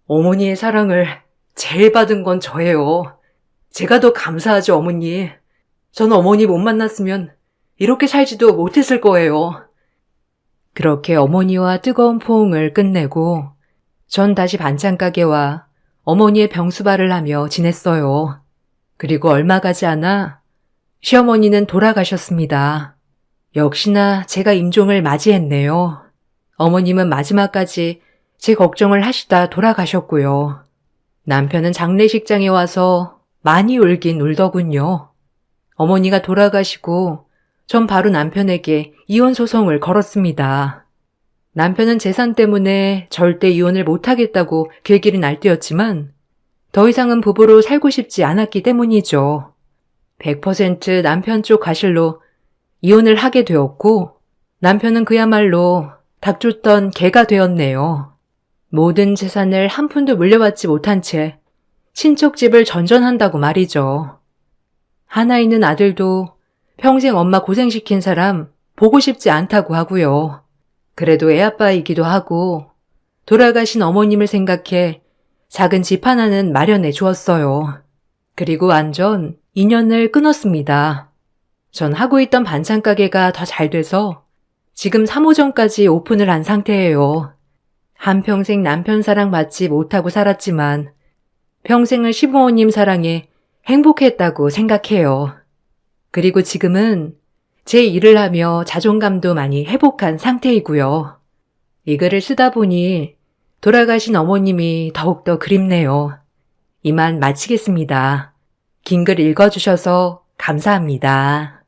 Speaker 2: 어머니의 사랑을 제일 받은 건 저예요. 제가 더 감사하죠, 어머니. 전 어머니 못 만났으면 이렇게 살지도 못했을 거예요. 그렇게 어머니와 뜨거운 포옹을 끝내고 전 다시 반찬 가게와 어머니의 병수발을 하며 지냈어요. 그리고 얼마 가지 않아 시어머니는 돌아가셨습니다. 역시나 제가 임종을 맞이했네요. 어머님은 마지막까지 제 걱정을 하시다 돌아가셨고요. 남편은 장례식장에 와서 많이 울긴 울더군요. 어머니가 돌아가시고 전 바로 남편에게 이혼 소송을 걸었습니다. 남편은 재산 때문에 절대 이혼을 못하겠다고 길길이 날뛰었지만 더 이상은 부부로 살고 싶지 않았기 때문이죠. 100% 남편 쪽 가실로 이혼을 하게 되었고 남편은 그야말로 닭 쫓던 개가 되었네요. 모든 재산을 한 푼도 물려받지 못한 채
Speaker 1: 친척집을 전전한다고 말이죠. 하나 있는 아들도 평생 엄마 고생시킨 사람 보고 싶지 않다고 하고요. 그래도 애아빠이기도 하고 돌아가신 어머님을 생각해 작은 집 하나는 마련해 주었어요. 그리고 완전 인연을 끊었습니다. 전 하고 있던 반찬 가게가 더 잘 돼서 지금 3호점까지 오픈을 한 상태예요. 한평생 남편 사랑 받지 못하고 살았지만 평생을 시부모님 사랑에 행복했다고 생각해요. 그리고 지금은 제 일을 하며 자존감도 많이 회복한 상태이고요. 이 글을 쓰다 보니 돌아가신 어머님이 더욱더 그립네요. 이만 마치겠습니다. 긴 글 읽어주셔서 감사합니다.